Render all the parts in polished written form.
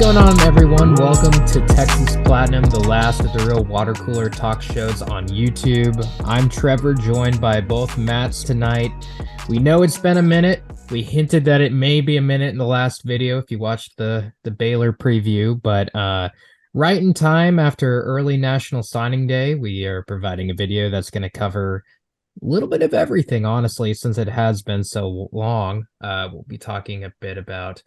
going on, everyone? Welcome to Texas Platinum, the last of the real water cooler talk shows on YouTube. I'm Trevor, joined by both Matts tonight. We know it's been a minute. We hinted that it may be a minute in the last video if you watched the Baylor preview, but right in time after early National Signing Day, we are providing a video that's going to cover a little bit of everything, honestly, since it has been so long. We'll be talking a bit about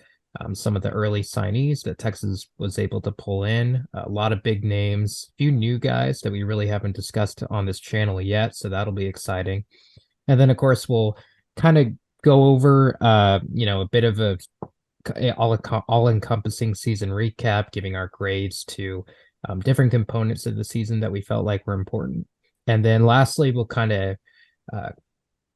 some of the early signees that Texas was able to pull in, a lot of big names, a few new guys that we really haven't discussed on this channel yet, so that'll be exciting. And then, of course, we'll kind of go over, a bit of a all-encompassing season recap, giving our grades to different components of the season that we felt like were important. And then lastly, we'll kind of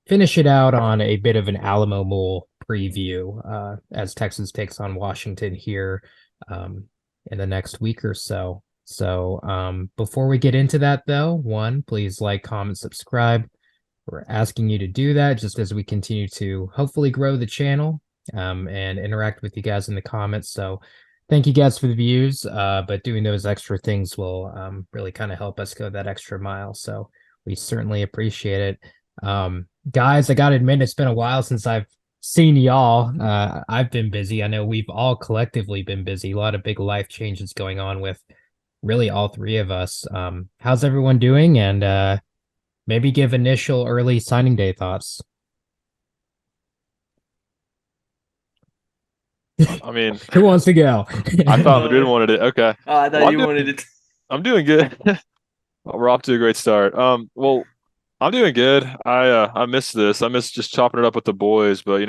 finish it out on a bit of an Alamo Bowl preview as Texas takes on Washington here in the next week or so. So before we get into that, though, please like, comment, subscribe. We're asking you to do that just as we continue to hopefully grow the channel and interact with you guys in the comments. So thank you guys for the views, but doing those extra things will really kind of help us go that extra mile. So we certainly appreciate it. Guys, I gotta admit, it's been a while since I've seen y'all. I've been busy. I know we've all collectively been busy. A lot of big life changes going on with really all three of us. How's everyone doing? And maybe give initial early signing day thoughts. I mean, Who wants to go? I thought Madrid wanted it. Okay. I thought Well, you wanted it. I'm doing good. We're off to a great start. Well, I'm doing good. I miss this. I miss just chopping it up with the boys, but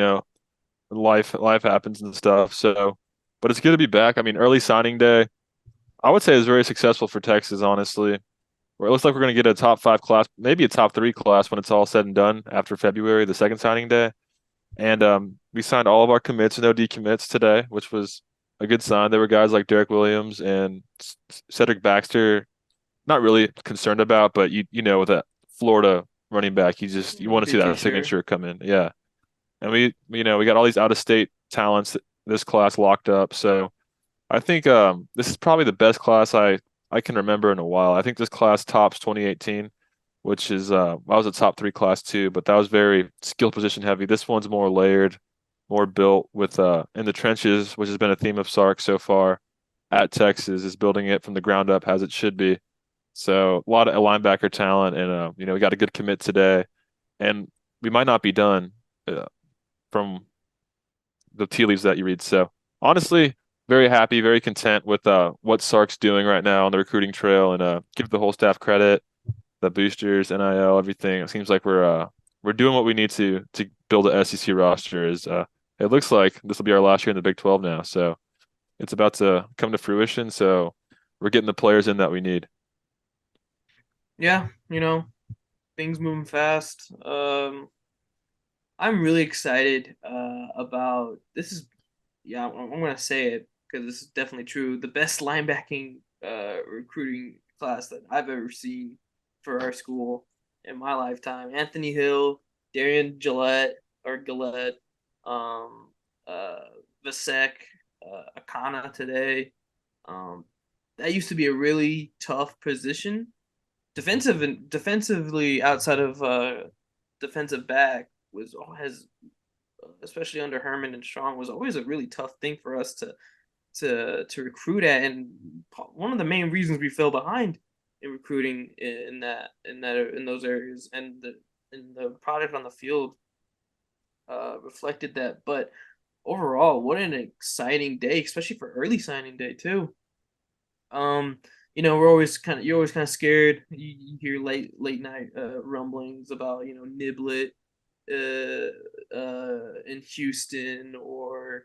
life happens and stuff. So, but it's good to be back. I mean, early signing day, I would say is very successful for Texas, honestly. Where it looks like we're going to get a top 5 class, maybe a top 3 class when it's all said and done after February, the second signing day. And we signed all of our commits and no decommits today, which was a good sign. There were guys like Derek Williams and Cedric Baxter, not really concerned about, but with that Florida running back, you want to see that signature come in. Yeah. And we got all these out of state talents this class locked up. So I think this is probably the best class I can remember in a while. I think this class tops 2018, which is I was a top 3 class too, but that was very skill position heavy. This one's more layered, more built with in the trenches, which has been a theme of Sark so far at Texas, is building it from the ground up as it should be. So a lot of linebacker talent, and we got a good commit today, and we might not be done from the tea leaves that you read. So honestly, very happy, very content with what Sark's doing right now on the recruiting trail, and give the whole staff credit, the boosters, NIL, everything. It seems like we're doing what we need to build an SEC roster. It looks like this will be our last year in the Big 12 now, so it's about to come to fruition. So we're getting the players in that we need. Yeah, things moving fast. I'm really excited about this. I'm gonna say it because this is definitely true. The best linebacking recruiting class that I've ever seen for our school in my lifetime. Anthony Hill, Darian Gillette, Vasek, Akana today. That used to be a really tough position. Defensively, outside of defensive back, has especially under Herman and Strong, was always a really tough thing for us to recruit at, and one of the main reasons we fell behind in recruiting in those areas, and the product on the field reflected that. But overall, what an exciting day, especially for early signing day too. You're always kind of scared. You hear late night rumblings about Niblet in Houston or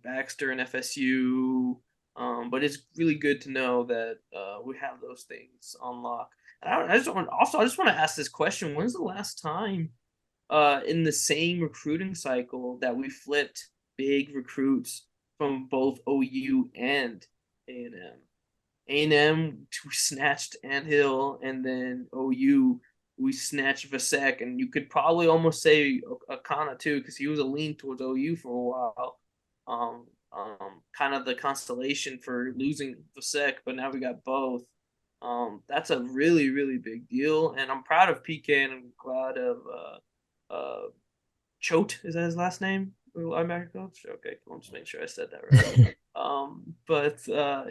Baxter in FSU. But it's really good to know that we have those things on lock. And I just want to ask this question: when's the last time in the same recruiting cycle that we flipped big recruits from both OU and A&M? A&M, we snatched Anthill, and then OU, we snatched Vasek, and you could probably almost say Akana too, because he was a lean towards OU for a while. kind of the constellation for losing Vasek, but now we got both. That's a really, really big deal, and I'm proud of PK and I'm glad of Choate. Is that his last name? Linebacker coach. Okay, I'll just make sure I said that right. But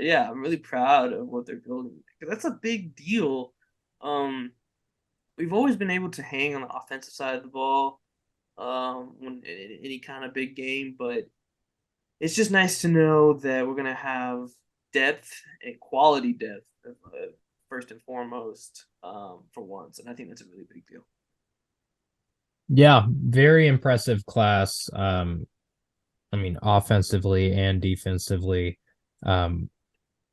yeah, I'm really proud of what they're building. That's a big deal. We've always been able to hang on the offensive side of the ball, when in any kind of big game, but it's just nice to know that we're gonna have depth and quality depth, first and foremost, for once, and I think that's a really big deal. Yeah, very impressive class. I mean, offensively and defensively. Um,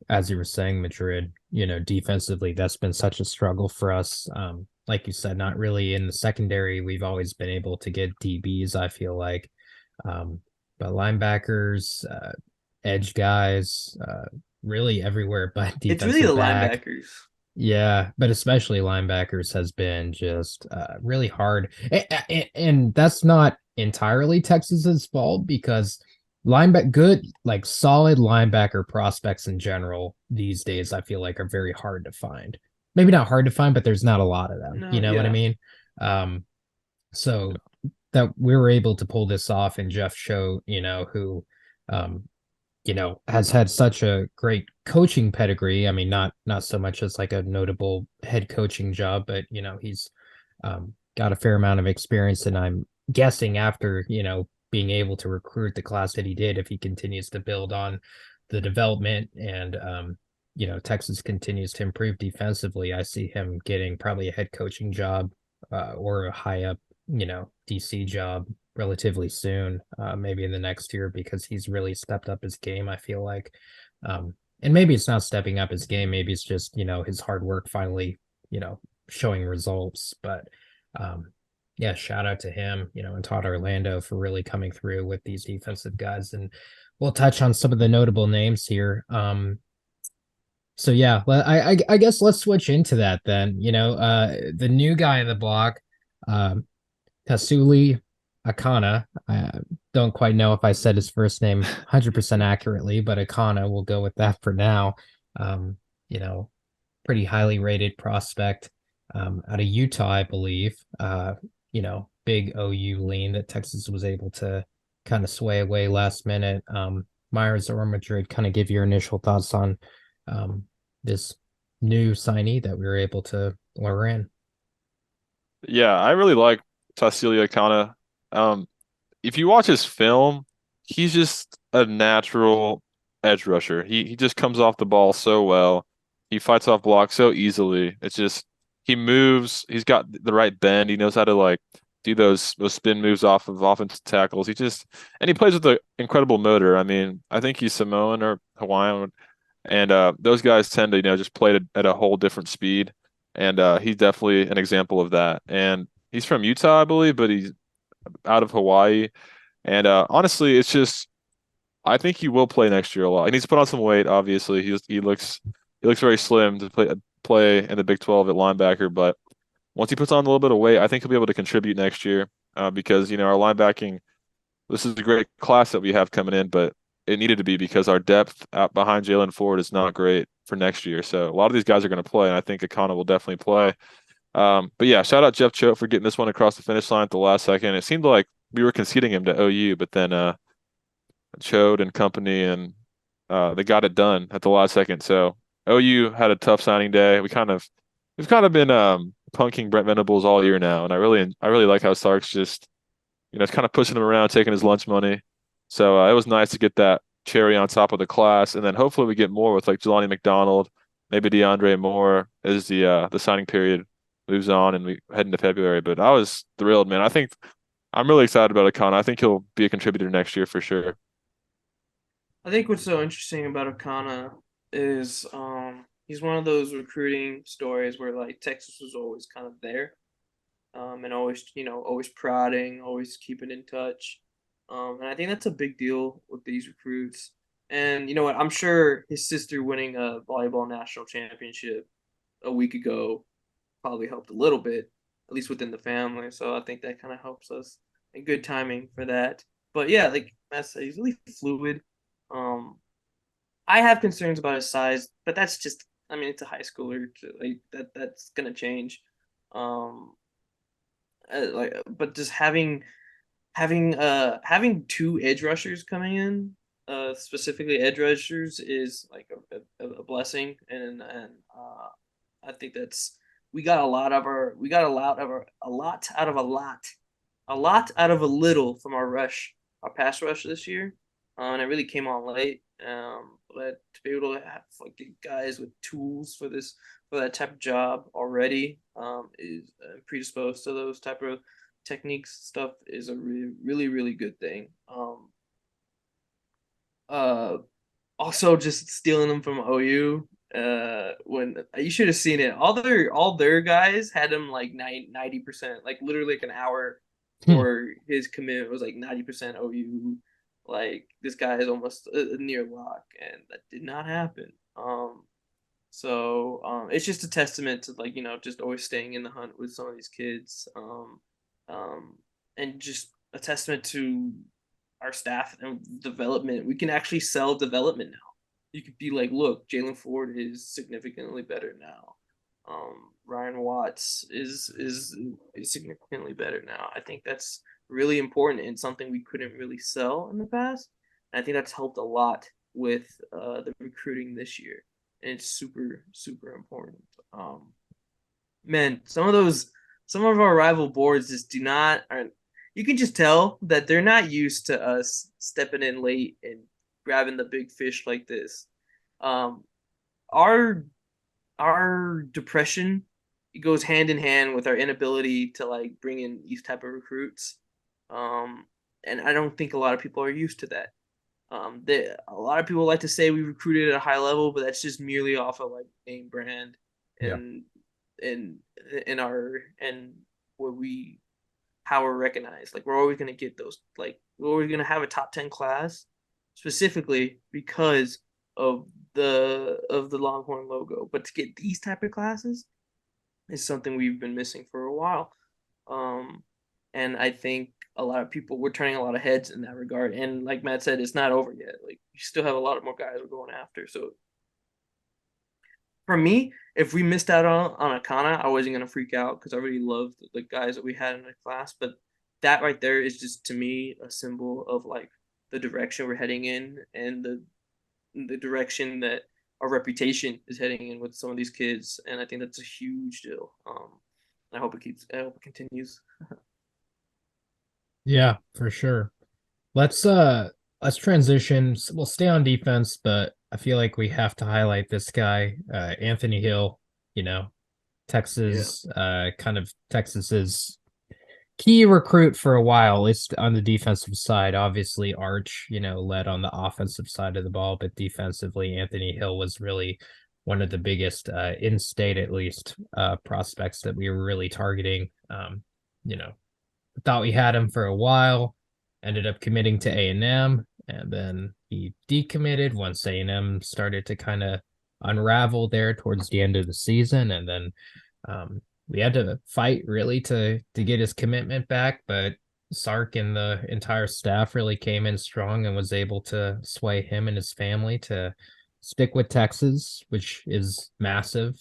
as you were saying, Madrid, defensively, that's been such a struggle for us. Like you said, not really in the secondary. We've always been able to get DBs, I feel like. But linebackers, edge guys, really everywhere but It's really the defensive back. linebackers. Yeah, but especially linebackers has been just really hard. And that's not entirely Texas's fault because good, like solid linebacker prospects in general these days, I feel like are very hard to find. Maybe not hard to find, but there's not a lot of them. No, You know what I yeah. mean? So that we were able to pull this off and Jeff Choate, who um has had such a great coaching pedigree. I mean, not so much as like a notable head coaching job, but he's got a fair amount of experience. And I'm guessing after being able to recruit the class that he did, if he continues to build on the development and Texas continues to improve defensively, I see him getting probably a head coaching job or a high up DC job relatively soon, maybe in the next year, because he's really stepped up his game, I feel like. And maybe it's not stepping up his game, maybe it's just, his hard work finally, showing results. But yeah, shout out to him, and Todd Orlando for really coming through with these defensive guys. And we'll touch on some of the notable names here. So yeah, I guess let's switch into that then. The new guy in the block, Tasuli Akana. I don't quite know if I said his first name 100% accurately, but Akana, we'll go with that for now. Um, Pretty highly rated prospect out of Utah, I believe. Big OU lean that Texas was able to kind of sway away last minute. Myers or Madrid, kind of give your initial thoughts on this new signee that we were able to lure in. Yeah, I really like Tassilia Kana. If you watch his film, he's just a natural edge rusher. He just comes off the ball so well. He fights off blocks so easily. It's just he moves. He's got the right bend. He knows how to like do those spin moves off of offensive tackles. And he plays with an incredible motor. I mean, I think he's Samoan or Hawaiian, and those guys tend to just play at a whole different speed. And he's definitely an example of that. And he's from Utah, I believe, but he's out of Hawaii. And honestly, it's just I think he will play next year a lot. He needs to put on some weight. Obviously, he looks very slim to play in the Big 12 at linebacker. But once he puts on a little bit of weight, I think he'll be able to contribute next year. Because our linebacking, this is a great class that we have coming in, but it needed to be because our depth out behind Jalen Ford is not great for next year. So a lot of these guys are going to play, and I think Akana will definitely play. But yeah, shout out Jeff Choate for getting this one across the finish line at the last second. It seemed like we were conceding him to OU, but then Choate and company and they got it done at the last second. So OU had a tough signing day. We've kind of been punking Brent Venables all year now, and I really like how Sark's just it's kind of pushing him around, taking his lunch money. So it was nice to get that cherry on top of the class, and then hopefully we get more with like Jelani McDonald, maybe DeAndre Moore as the signing period moves on and we head into February. But I was thrilled, man. I'm really excited about Akana. I think he'll be a contributor next year for sure. I think what's so interesting about Akana is he's one of those recruiting stories where like Texas was always kind of there, and always always prodding, always keeping in touch, and I think that's a big deal with these recruits. And you know what? I'm sure his sister winning a volleyball national championship a week ago probably helped a little bit, at least within the family. So I think that kind of helps us. And good timing for that. But yeah, like Matt said, he's really fluid. I have concerns about his size, but that's just, I mean, it's a high schooler. Like that's gonna change. Um, but just having two edge rushers coming in, specifically edge rushers, is like a blessing, and I think that's we got a lot out of a lot out of a little from our pass rush this year, and it really came on late. But to be able to have like get guys with tools for that type of job already, is predisposed to those type of techniques stuff, is a really good thing. Uh, Also just stealing them from OU. When you should have seen it, all their guys had him like 90%, like literally like an hour Hmm. for his commitment was like 90% OU. Like this guy is almost a near lock, and that did not happen. It's just a testament to, like, just always staying in the hunt with some of these kids. Um, and just a testament to our staff and development. We can actually sell development now. You could be like, look, Jalen Ford is significantly better now. Ryan Watts is significantly better now. I think that's really important and something we couldn't really sell in the past. And I think that's helped a lot with the recruiting this year, and it's super important. Man, some of our rival boards just do not are you can just tell that they're not used to us stepping in late and grabbing the big fish like this. Um, our our depression, it goes hand in hand with our inability to like bring in these type of recruits. Um, and I don't think a lot of people are used to that. A lot of people like to say we recruited at a high level, but that's just merely off of like name brand Yeah. and in in our and what we how we're recognized. Like we're always gonna get those. Like we're always gonna have a top 10 class, specifically because of the Longhorn logo. But to get these type of classes is something we've been missing for a while. Um, and I think a lot of people we're turning a lot of heads in that regard. And like Matt said, it's not over yet. Like you still have a lot of more guys we're going after. So for me, if we missed out on Akana, I wasn't gonna freak out because I really loved the guys that we had in the class. But that right there is just to me a symbol of like the direction we're heading in, and the direction that our reputation is heading in with some of these kids. And I think that's a huge deal. I hope it continues. Yeah, for sure. Let's transition. We'll stay on defense, but I feel like we have to highlight this guy, Anthony Hill, you know, Yeah. Texas, kind of Texas's key recruit for a while, at least on the defensive side. Obviously, Arch, led on the offensive side of the ball, but defensively, Anthony Hill was really one of the biggest, in-state at least, prospects that we were really targeting. You know, thought we had him for a while, ended up committing to A&M, and then he decommitted once A&M started to kind of unravel there towards the end of the season, and then we had to fight really to get his commitment back, but Sark and the entire staff really came in strong and was able to sway him and his family to stick with Texas, which is massive.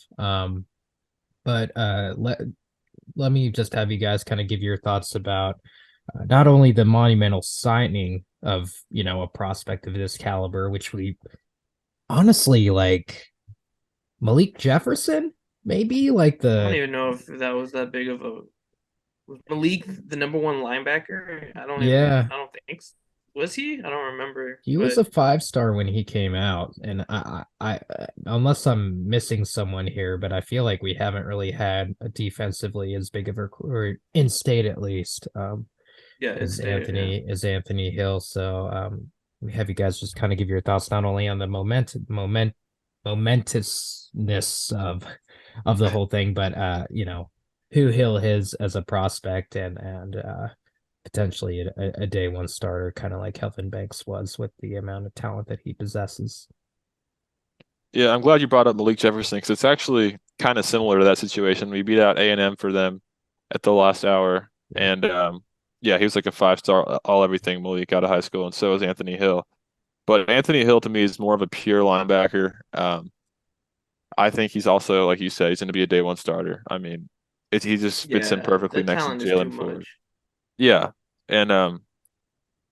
But let me just have you guys kind of give your thoughts about not only the monumental signing of a prospect of this caliber, which we honestly like Malik Jefferson, maybe like I don't the even know if that was that big of a was Malik the number one linebacker. yeah, I don't think was he. I don't remember. he was But a 5-star when he came out, and unless I'm missing someone here, but I feel like we haven't really had a defensively as big of a recruit in state at least. yeah, it's stated. Yeah. Is Anthony Hill. So we have you guys just kind of give your thoughts not only on the momentousness of the whole thing, but who Hill is as a prospect and potentially a day one starter, kind of like Kelvin Banks was with the amount of talent that he possesses. Yeah, I'm glad you brought up Malik Jefferson because it's actually kind of similar to that situation. We beat out A&M for them at the last hour, Yeah. and Yeah, he was like a 5-star all everything Malik out of high school, and so is Anthony Hill. But Anthony Hill to me is more of a pure linebacker. I think he's also, like you said, he's going to be a day one starter. I mean, he just fits in Yeah, perfectly the next to talent is too Jalen Ford. much. Yeah, and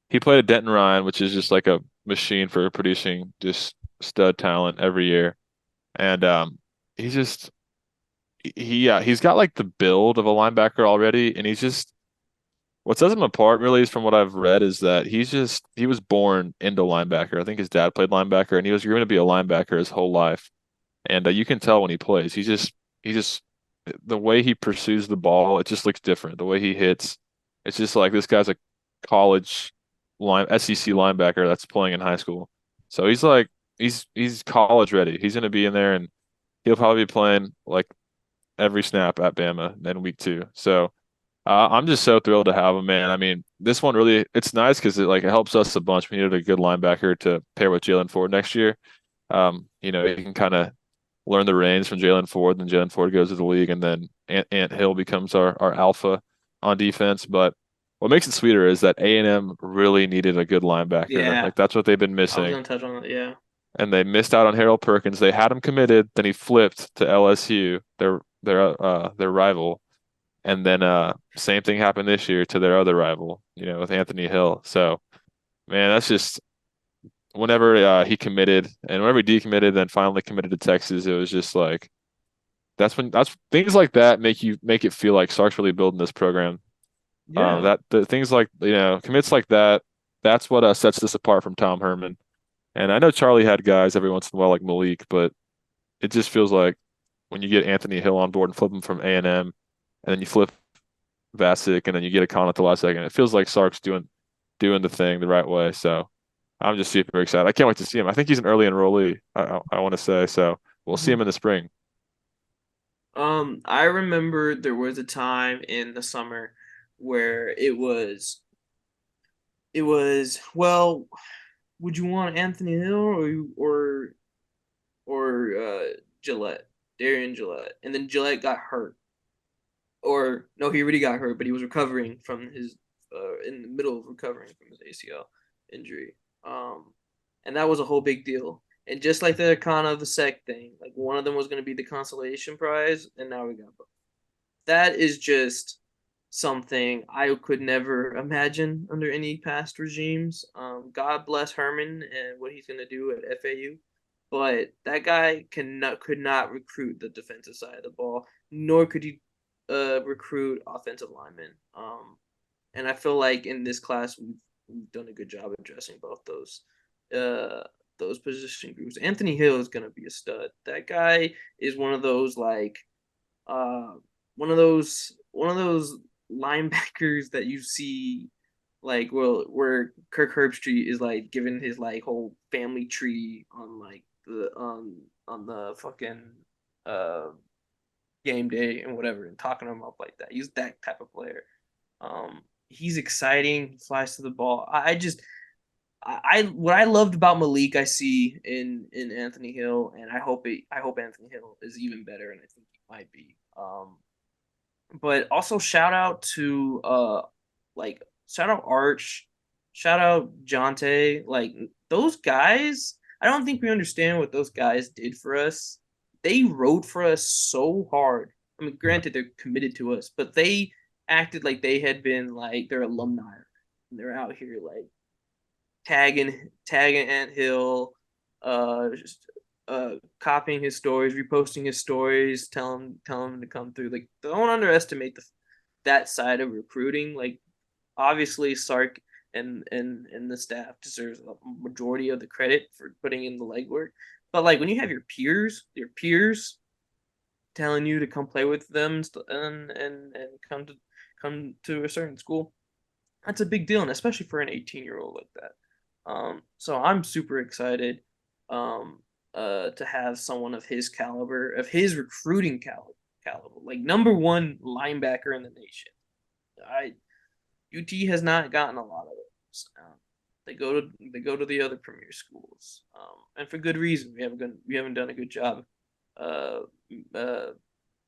he played at Denton Ryan, which is just like a machine for producing just stud talent every year. And he's just he's got like the build of a linebacker already, and he's just what sets him apart really is from what I've read is that he was born into linebacker. I think his dad played linebacker, and he was going to be a linebacker his whole life. And you can tell when he plays, he just the way he pursues the ball, it just looks different. The way he hits, it's just like this guy's a college SEC linebacker that's playing in high school. So he's like he's college ready. He's going to be in there, and he'll probably be playing like every snap at Bama in week 2. So I'm just so thrilled to have him, man. I mean, this one really it's nice because it helps us a bunch. We needed a good linebacker to pair with Jalen Ford next year. He can kind of learn the reins from Jalen Ford, then Jalen Ford goes to the league, and then Ant Hill becomes our alpha on defense. But what makes it sweeter is that A&M really needed a good linebacker. Yeah, Like that's what they've been I was missing, gonna touch on that. Yeah. and they missed out on Harold Perkins. They had him committed, then he flipped to LSU, their rival, and then same thing happened this year to their other rival, with Anthony Hill. So man, that's just whenever he committed and whenever he decommitted, then finally committed to Texas, it was just like that's things like that make it feel like Sark's really building this program. Yeah. That the things like commits like that, that's what sets this apart from Tom Herman. And I know Charlie had guys every once in a while like Malik, but it just feels like when you get Anthony Hill on board and flip him from A&M, and then you flip Vasic, and then you get a con at the last second, it feels like Sark's doing the thing the right way. So I'm just super excited. I can't wait to see him. I think he's an early enrollee. I want to say so. We'll see him Mhm. in the spring. I remember there was a time in the summer where it was well, would you want Anthony Hill or Gillette, Darian Gillette, and then Gillette got hurt, or no, he already got hurt, but he was recovering from his in the middle of recovering from his ACL injury, and that was a whole big deal. And just like the kind of the sec thing, like one of them was going to be the consolation prize, and now we got both. That is just something I could never imagine under any past regimes. God bless Herman and what he's going to do at FAU, but that guy could not recruit the defensive side of the ball, nor could he recruit offensive linemen. And I feel like in this class we've done a good job addressing both uh, those position groups. Anthony Hill is going to be a stud. That guy is one of those like uh, one of those linebackers that you see like where Kirk Herbstreit is like giving his like whole family tree on like on the fucking uh game day and whatever and talking him up like that. He's that type of player. He's exciting. He flies to the ball. I just I what I loved about Malik, I see in Anthony Hill, and I hope Anthony Hill is even better, and I think he might be. But also shout out to like shout out Arch, shout out Jonte, like those guys. I don't think we understand what those guys did for us. They rode for us so hard. I mean, granted they're committed to us, but they acted like they had been like their alumni. And they're out here like tagging Ant Hill, just copying his stories, reposting his stories, tell him to come through. Like don't underestimate that side of recruiting. Like obviously Sark and the staff deserves a majority of the credit for putting in the legwork. But like when you have your peers telling you to come play with them and come to a certain school, that's a big deal, and especially for an 18-year-old like that. So I'm super excited to have someone of his caliber, of his recruiting caliber, like number one linebacker in the nation. I UT has not gotten a lot of those. They go to the other premier schools, and for good reason. We haven't done a good job. Uh, uh,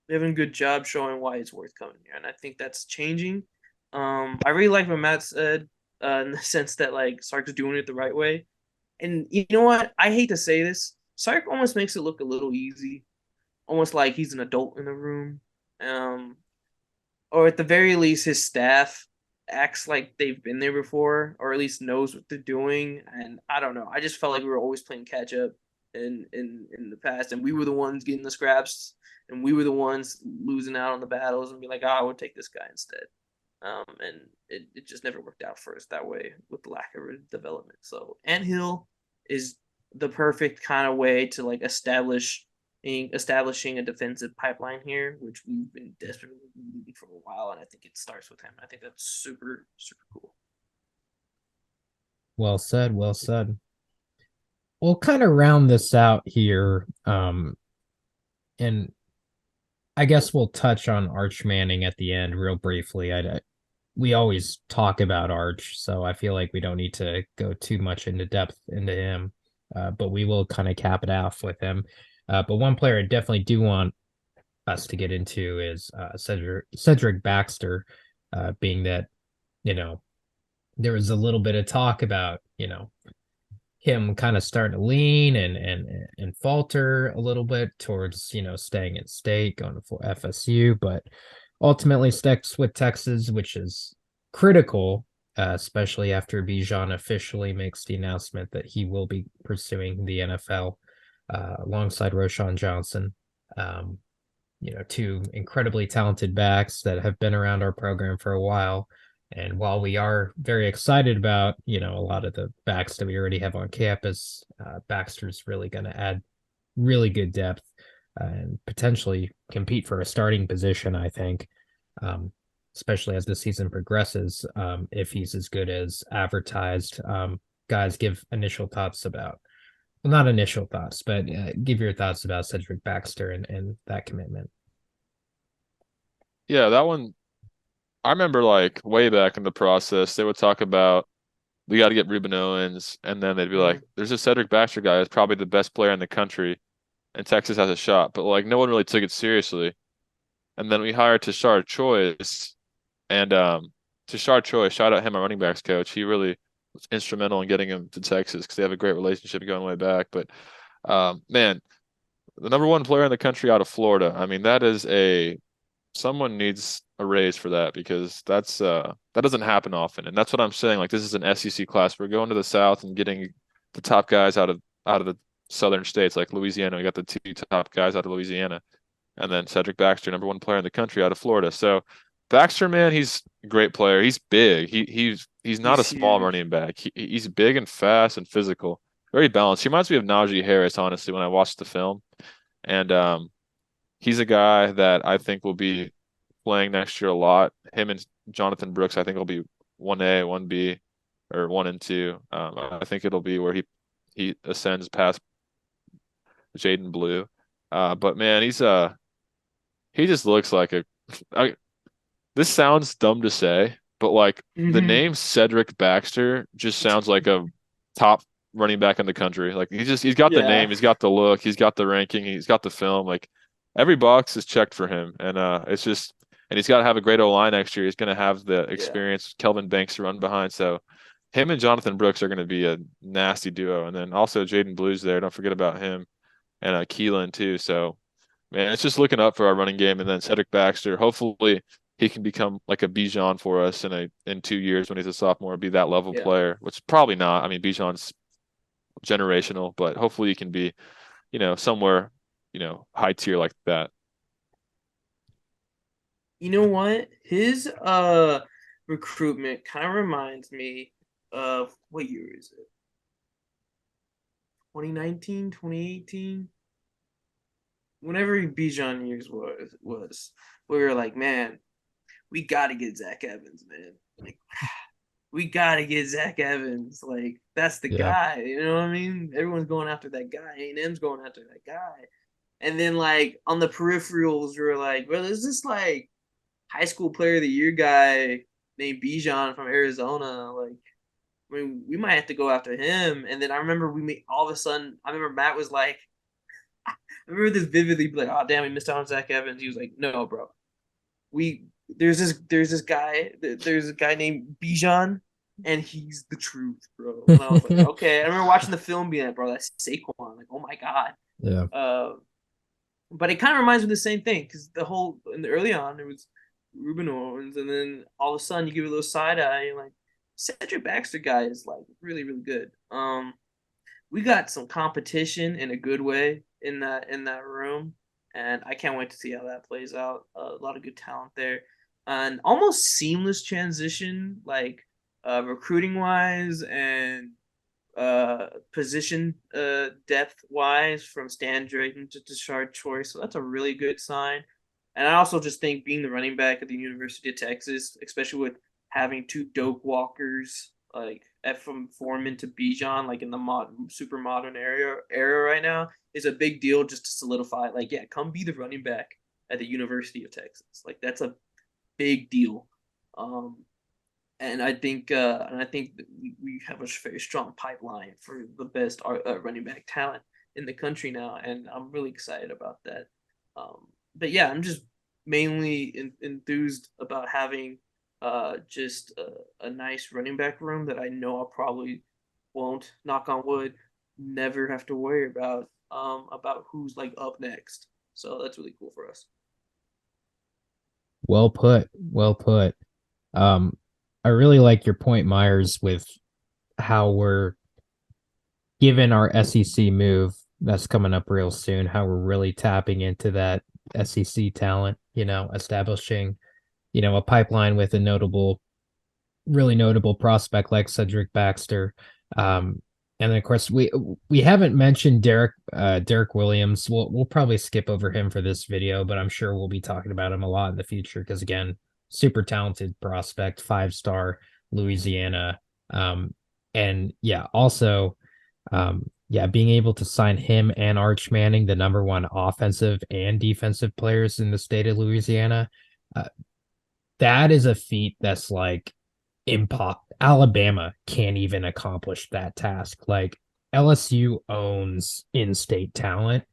we haven't a good job showing why it's worth coming here, and I think that's changing. I really like what Matt said, in the sense that like Sark's doing it the right way. And you know what? I hate to say this, Sark almost makes it look a little easy, almost like he's an adult in the room. Um, or at the very least, his staff acts like they've been there before, or at least knows what they're doing. And I don't know. I just felt like we were always playing catch up in the past, and we were the ones getting the scraps, and we were the ones losing out on the battles, and be like, oh, I would take this guy instead. And it just never worked out for us that way with the lack of development. So Anthill is the perfect kind of way to like establishing a defensive pipeline here, which we've been desperately needing for a while, and I think it starts with him. I think that's super super cool. Well said. Well said. We'll kind of round this out here. And I guess we'll touch on Arch Manning at the end real briefly. We always talk about Arch, so I feel like we don't need to go too much into depth into him. But we will kind of cap it off with him. But one player I definitely do want us to get into is Cedric Baxter, being that, you know, there was a little bit of talk about, him kind of starting to lean and falter a little bit towards, staying in state, going for FSU, but ultimately sticks with Texas, which is critical, especially after Bijan officially makes the announcement that he will be pursuing the NFL, alongside Roshan Johnson. Um, two incredibly talented backs that have been around our program for a while. And while we are very excited about, a lot of the backs that we already have on campus, Baxter's really going to add really good depth, and potentially compete for a starting position, I think, especially as the season progresses, if he's as good as advertised. Guys, give initial thoughts about, well, not initial thoughts, but give your thoughts about Cedric Baxter and that commitment. Yeah, that one. I remember like way back in the process, they would talk about we got to get Ruben Owens, and then they'd be like, "There's a Cedric Baxter guy who's probably the best player in the country, and Texas has a shot." But like no one really took it seriously. And then we hired Tashard Choice, and Tashard Choice, shout out him, our running backs coach. He really was instrumental in getting him to Texas because they have a great relationship going way back. But man, the number one player in the country out of Florida. I mean, that is a someone needs a raise for that because that doesn't happen often. And that's what I'm saying. Like this is an SEC class. We're going to the South and getting the top guys out of the southern states like Louisiana. We got the two top guys out of Louisiana. And then Cedric Baxter, number one player in the country out of Florida. So Baxter, man, he's a great player. He's big. He's not a He's small huge. running back. He's big and fast and physical. Very balanced. He reminds me of Najee Harris, honestly, when I watched the film. And he's a guy that I think will be playing next year a lot. Him and Jonathan Brooks, I think will be 1A, 1B, or 1 and 2. I think it'll be where he ascends past Jaden Blue. But man, he just looks like I, this sounds dumb to say, but like the Mm-hmm. name Cedric Baxter just sounds like a top running back in the country. Like he's got the Yeah. name, he's got the look, he's got the ranking, he's got the film. Like every box is checked for him, and it's just and he's got to have a great O line next year. He's going to have the Yeah. experience, Kelvin Banks to run behind. So him and Jonathan Brooks are going to be a nasty duo, and then also Jaden Blue's there. Don't forget about him and Keelan too. So man, it's just looking up for our running game, and then Cedric Baxter. Hopefully, he can become like a Bijan for us in 2 years when he's a sophomore, be that level Yeah. player. Which probably not. I mean, Bijan's generational, but hopefully he can be, somewhere, high tier like that. You know what? His recruitment kind of reminds me of, what year is it? 2019, 2018? Whenever Bijan years was we were like, man, we gotta get Zach Evans, man. Like we gotta get Zach Evans. Like that's the Yeah. guy. You know what I mean? Everyone's going after that guy. A&M's going after that guy. And then like on the peripherals, we were like, well, is this like high school player of the year guy named Bijan from Arizona? Like, I mean, we might have to go after him. And then I remember we made all of a sudden. I remember Matt was like, I remember this vividly, like, oh damn, we missed out on Zach Evans. He was like, no, bro, there's a guy named Bijan, and he's the truth, bro. And I was like, okay. I remember watching the film, being like, bro, that's Saquon. Like, oh my god. Yeah. But it kind of reminds me of the same thing, because in the early on it was Ruben Owens, and then all of a sudden you give it a little side eye, and like Cedric Baxter guy is like really really good. We got some competition in a good way in that room, and I can't wait to see how that plays out. A lot of good talent there, and almost seamless transition, like recruiting wise and position depth wise, from Stan Drayton to Tashard Choice. So that's a really good sign. And I also just think being the running back at the University of Texas, especially with having two dope walkers like from Foreman to Bijan, like in the super modern era right now, is a big deal, just to solidify. Like, yeah, come be the running back at the University of Texas. Like, that's a big deal. And I think that we have a very strong pipeline for the best running back talent in the country now, and I'm really excited about that. But yeah, I'm just mainly enthused about having just a nice running back room that I know I'll probably won't, knock on wood, never have to worry about who's like up next. So that's really cool for us. Well put. Well put. Um, I really like your point, Myers, with how we're given our SEC move that's coming up real soon, how we're really tapping into that SEC talent, establishing, a pipeline with a really notable prospect like Cedric Baxter. And then of course we haven't mentioned Derek Williams. We'll probably skip over him for this video, but I'm sure we'll be talking about him a lot in the future because again, super talented prospect, 5-star Louisiana. And yeah, also being able to sign him and Arch Manning, the number one offensive and defensive players in the state of Louisiana, that is a feat that's like Alabama can't even accomplish that task. Like LSU owns in-state talent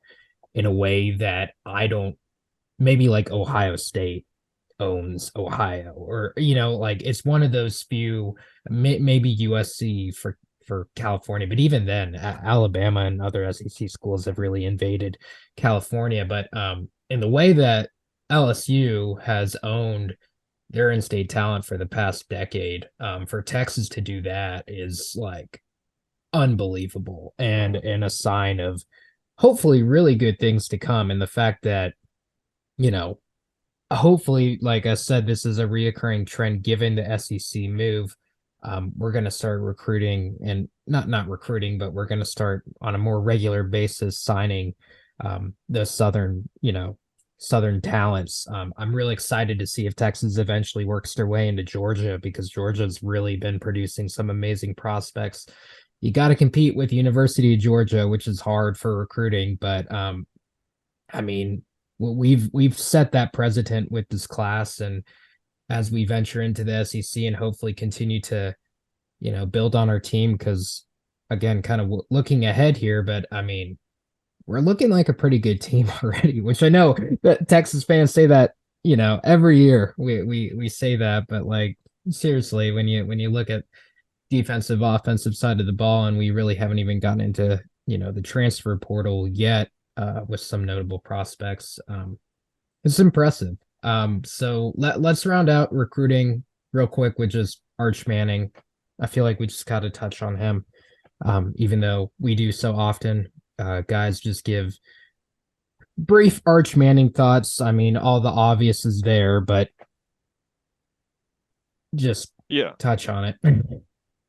in a way that I don't. Maybe like Ohio State owns Ohio, or like it's one of those few. Maybe USC for California, but even then, Alabama and other SEC schools have really invaded California. But in the way that LSU has owned their in-state talent for the past decade, for Texas to do that is like unbelievable, and a sign of hopefully really good things to come. And the fact that you know hopefully, like I said, this is a reoccurring trend given the SEC move. We're going to start recruiting, and not recruiting, but we're going to start on a more regular basis signing the Southern talents. I'm really excited to see if Texas eventually works their way into Georgia, because Georgia's really been producing some amazing prospects. You got to compete with University of Georgia, which is hard for recruiting, but I mean, we've set that precedent with this class, and as we venture into the SEC and hopefully continue to build on our team, because again, kind of looking ahead here, but I mean, we're looking like a pretty good team already, which I know that Texas fans say that every year we say that, but like seriously, when you look at defensive offensive side of the ball, and we really haven't even gotten into the transfer portal yet, with some notable prospects. It's impressive. So let's round out recruiting real quick with just Arch Manning. I feel like we just got to touch on him, even though we do so often. Guys, just give brief Arch Manning thoughts. I mean, all the obvious is there, but just touch on it.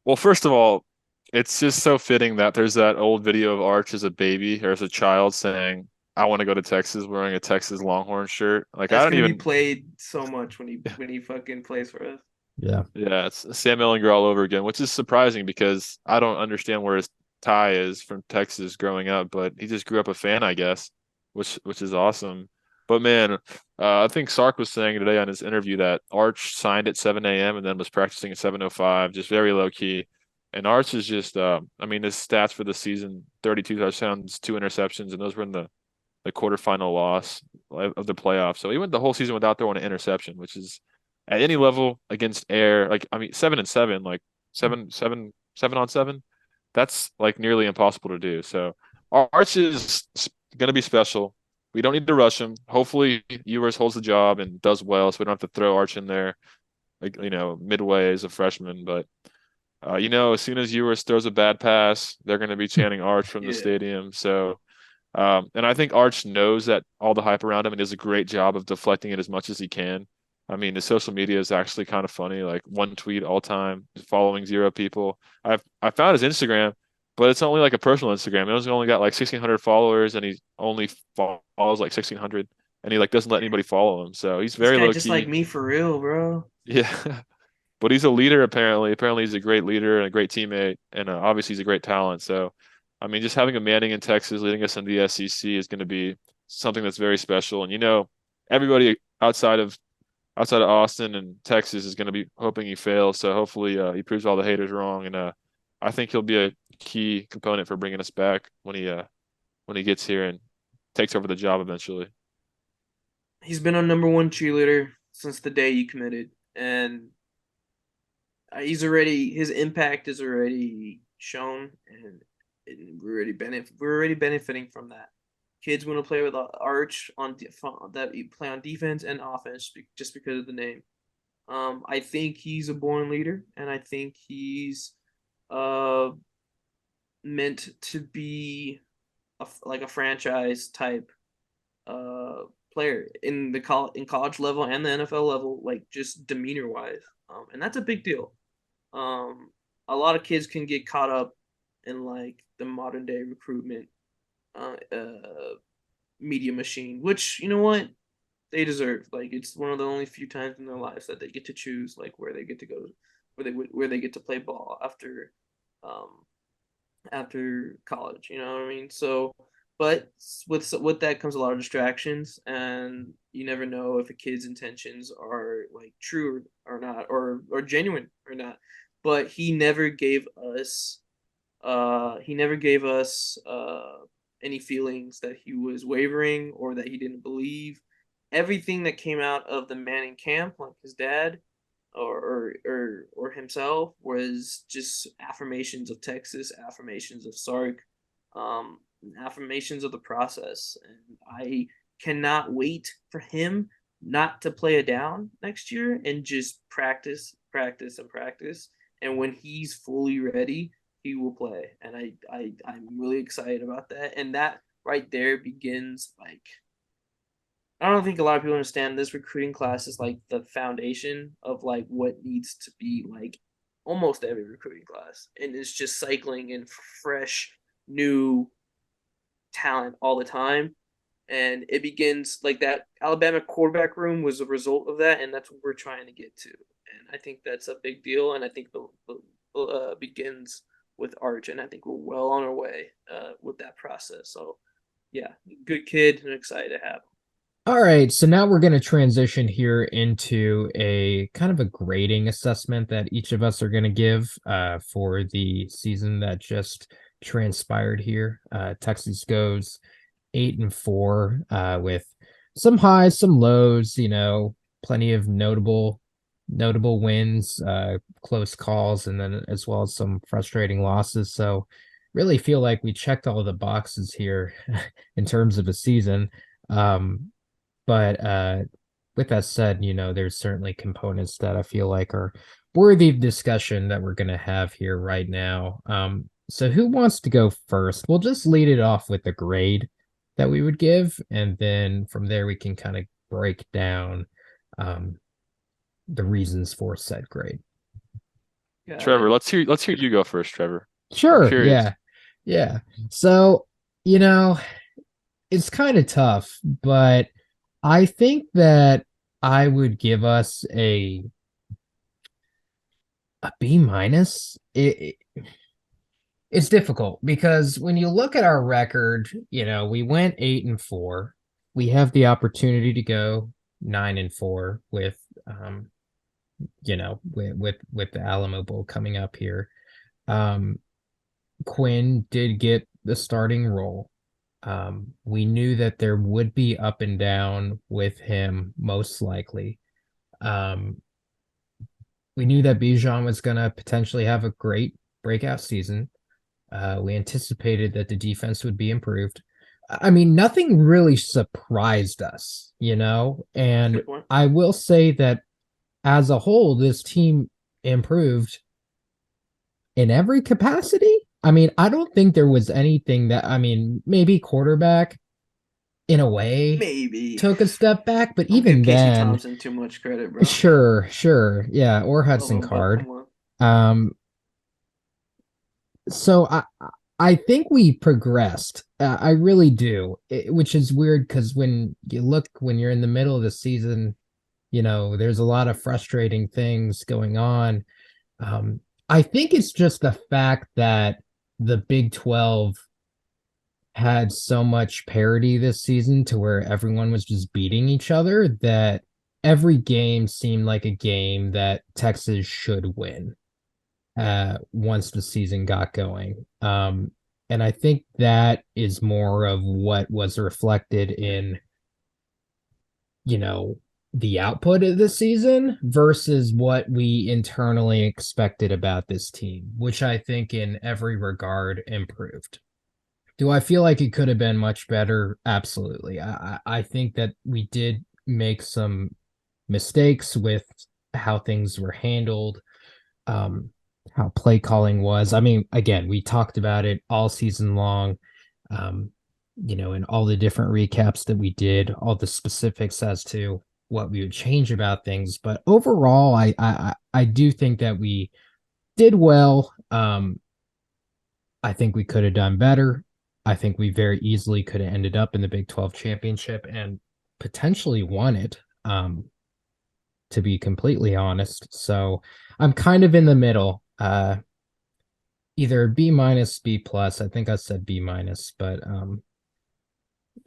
Well, first of all, it's just so fitting that there's that old video of Arch as a baby or as a child saying, "I want to go to Texas," wearing a Texas Longhorn shirt. Like, That's I don't gonna even be played so much when he fucking plays for us. Yeah, it's Sam Ellinger all over again, which is surprising because I don't understand where his tie is from Texas growing up, but he just grew up a fan, I guess, which is awesome. But man, I think Sark was saying today on his interview that Arch signed at 7 a.m. and then was practicing at 7:05, just very low key. And Arch is just, I mean, his stats for the season: 32 touchdowns, 2 interceptions, and those were in the quarterfinal loss of the playoffs. So he went the whole season without throwing an interception, which is at any level against air. Like I mean, 7-7, like 7-on-7. That's like nearly impossible to do. So Arch is going to be special. We don't need to rush him. Hopefully, Ewers holds the job and does well, so we don't have to throw Arch in there, like midway as a freshman. But as soon as Ewers throws a bad pass, they're going to be chanting Arch from the Yeah. stadium. So, and I think Arch knows that all the hype around him and does a great job of deflecting it as much as he can. I mean, his social media is actually kind of funny. Like one tweet all time, following 0 people. I found his Instagram, but it's only like a personal Instagram. He's only got like 1,600 followers, and he only follows like 1,600, and he like doesn't let anybody follow him. So he's This very guy low just key. like me for real, bro. Yeah. But he's a leader apparently. Apparently he's a great leader and a great teammate, and obviously he's a great talent. So, I mean, just having a Manning in Texas leading us in the SEC is going to be something that's very special. And everybody outside of Austin and Texas is going to be hoping he fails. So hopefully he proves all the haters wrong, and I think he'll be a key component for bringing us back when he gets here and takes over the job eventually. He's been our number one cheerleader since the day he committed, and his impact is already shown, and we're already benefiting from that. Kids want to play with Arch that play on defense and offense just because of the name. I think he's a born leader, and I think he's meant to be like a franchise type player in college level and the NFL level, like just demeanor wise, and that's a big deal. A lot of kids can get caught up in like the modern day recruitment media machine, which you know what they deserve. Like it's one of the only few times in their lives that they get to choose like where they get to go, where they get to play ball after college. You know what I mean? So, but with that comes a lot of distractions, and you never know if a kid's intentions are like true or not, or genuine or not. But he never gave us any feelings that he was wavering or that he didn't believe. Everything that came out of the Manning camp, like his dad or himself, was just affirmations of Texas, affirmations of Sark, affirmations of the process. And I cannot wait for him not to play it down next year and just practice, practice, and practice. And when he's fully ready, he will play. And I'm really excited about that. And that right there begins like I don't think a lot of people understand this recruiting class is like the foundation of like what needs to be like almost every recruiting class. And it's just cycling in fresh, new talent all the time. And it begins like that Alabama quarterback room was a result of that, and that's what we're trying to get to. And I think that's a big deal, and I think the begins with Arch, and I think we're well on our way with that process. So, yeah, good kid, and excited to have him. All right, so now we're going to transition here into a kind of a grading assessment that each of us are going to give for the season that just transpired here. Texas goes 8-4 with some highs, some lows, plenty of notable wins, close calls, and then as well as some frustrating losses. So really feel like we checked all the boxes here in terms of a season. But with that said, there's certainly components that I feel like are worthy of discussion that we're going to have here right now. So who wants to go first? We'll just lead it off with the grade that we would give, and then from there we can kind of break down the reasons for said grade. Yeah, Trevor, let's hear you go first, Trevor. Sure. I'm curious. Yeah. So, it's kind of tough, but I think that I would give us a B minus. It's difficult because when you look at our record, we went 8-4. We have the opportunity to go 9-4 with with the Alamo Bowl coming up here. Quinn did get the starting role. We knew that there would be up and down with him, most likely. We knew that Bijan was going to potentially have a great breakout season. We anticipated that the defense would be improved. I mean, nothing really surprised us, and Good point. I will say that as a whole, this team improved in every capacity. I mean, I don't think there was anything maybe quarterback in a way Maybe. took a step back, but Don't give even Casey then, Thompson too much credit, bro. sure, yeah, or Love Hudson him, but Card. come on. Um, so I think we progressed. I really do, which is weird because when you're in the middle of the season, there's a lot of frustrating things going on. I think it's just the fact that the Big 12 had so much parity this season to where everyone was just beating each other that every game seemed like a game that Texas should win once the season got going. And I think that is more of what was reflected in, the output of the season versus what we internally expected about this team, which I think in every regard improved. Do I feel like it could have been much better? Absolutely. I think that we did make some mistakes with how things were handled, how play calling was. I mean, again, we talked about it all season long, and all the different recaps that we did, all the specifics as to what we would change about things. But overall, I do think that we did well. I think we could have done better. I think we very easily could have ended up in the Big 12 championship and potentially won it, to be completely honest. So I'm kind of in the middle, either B minus, B plus. I think I said B minus, but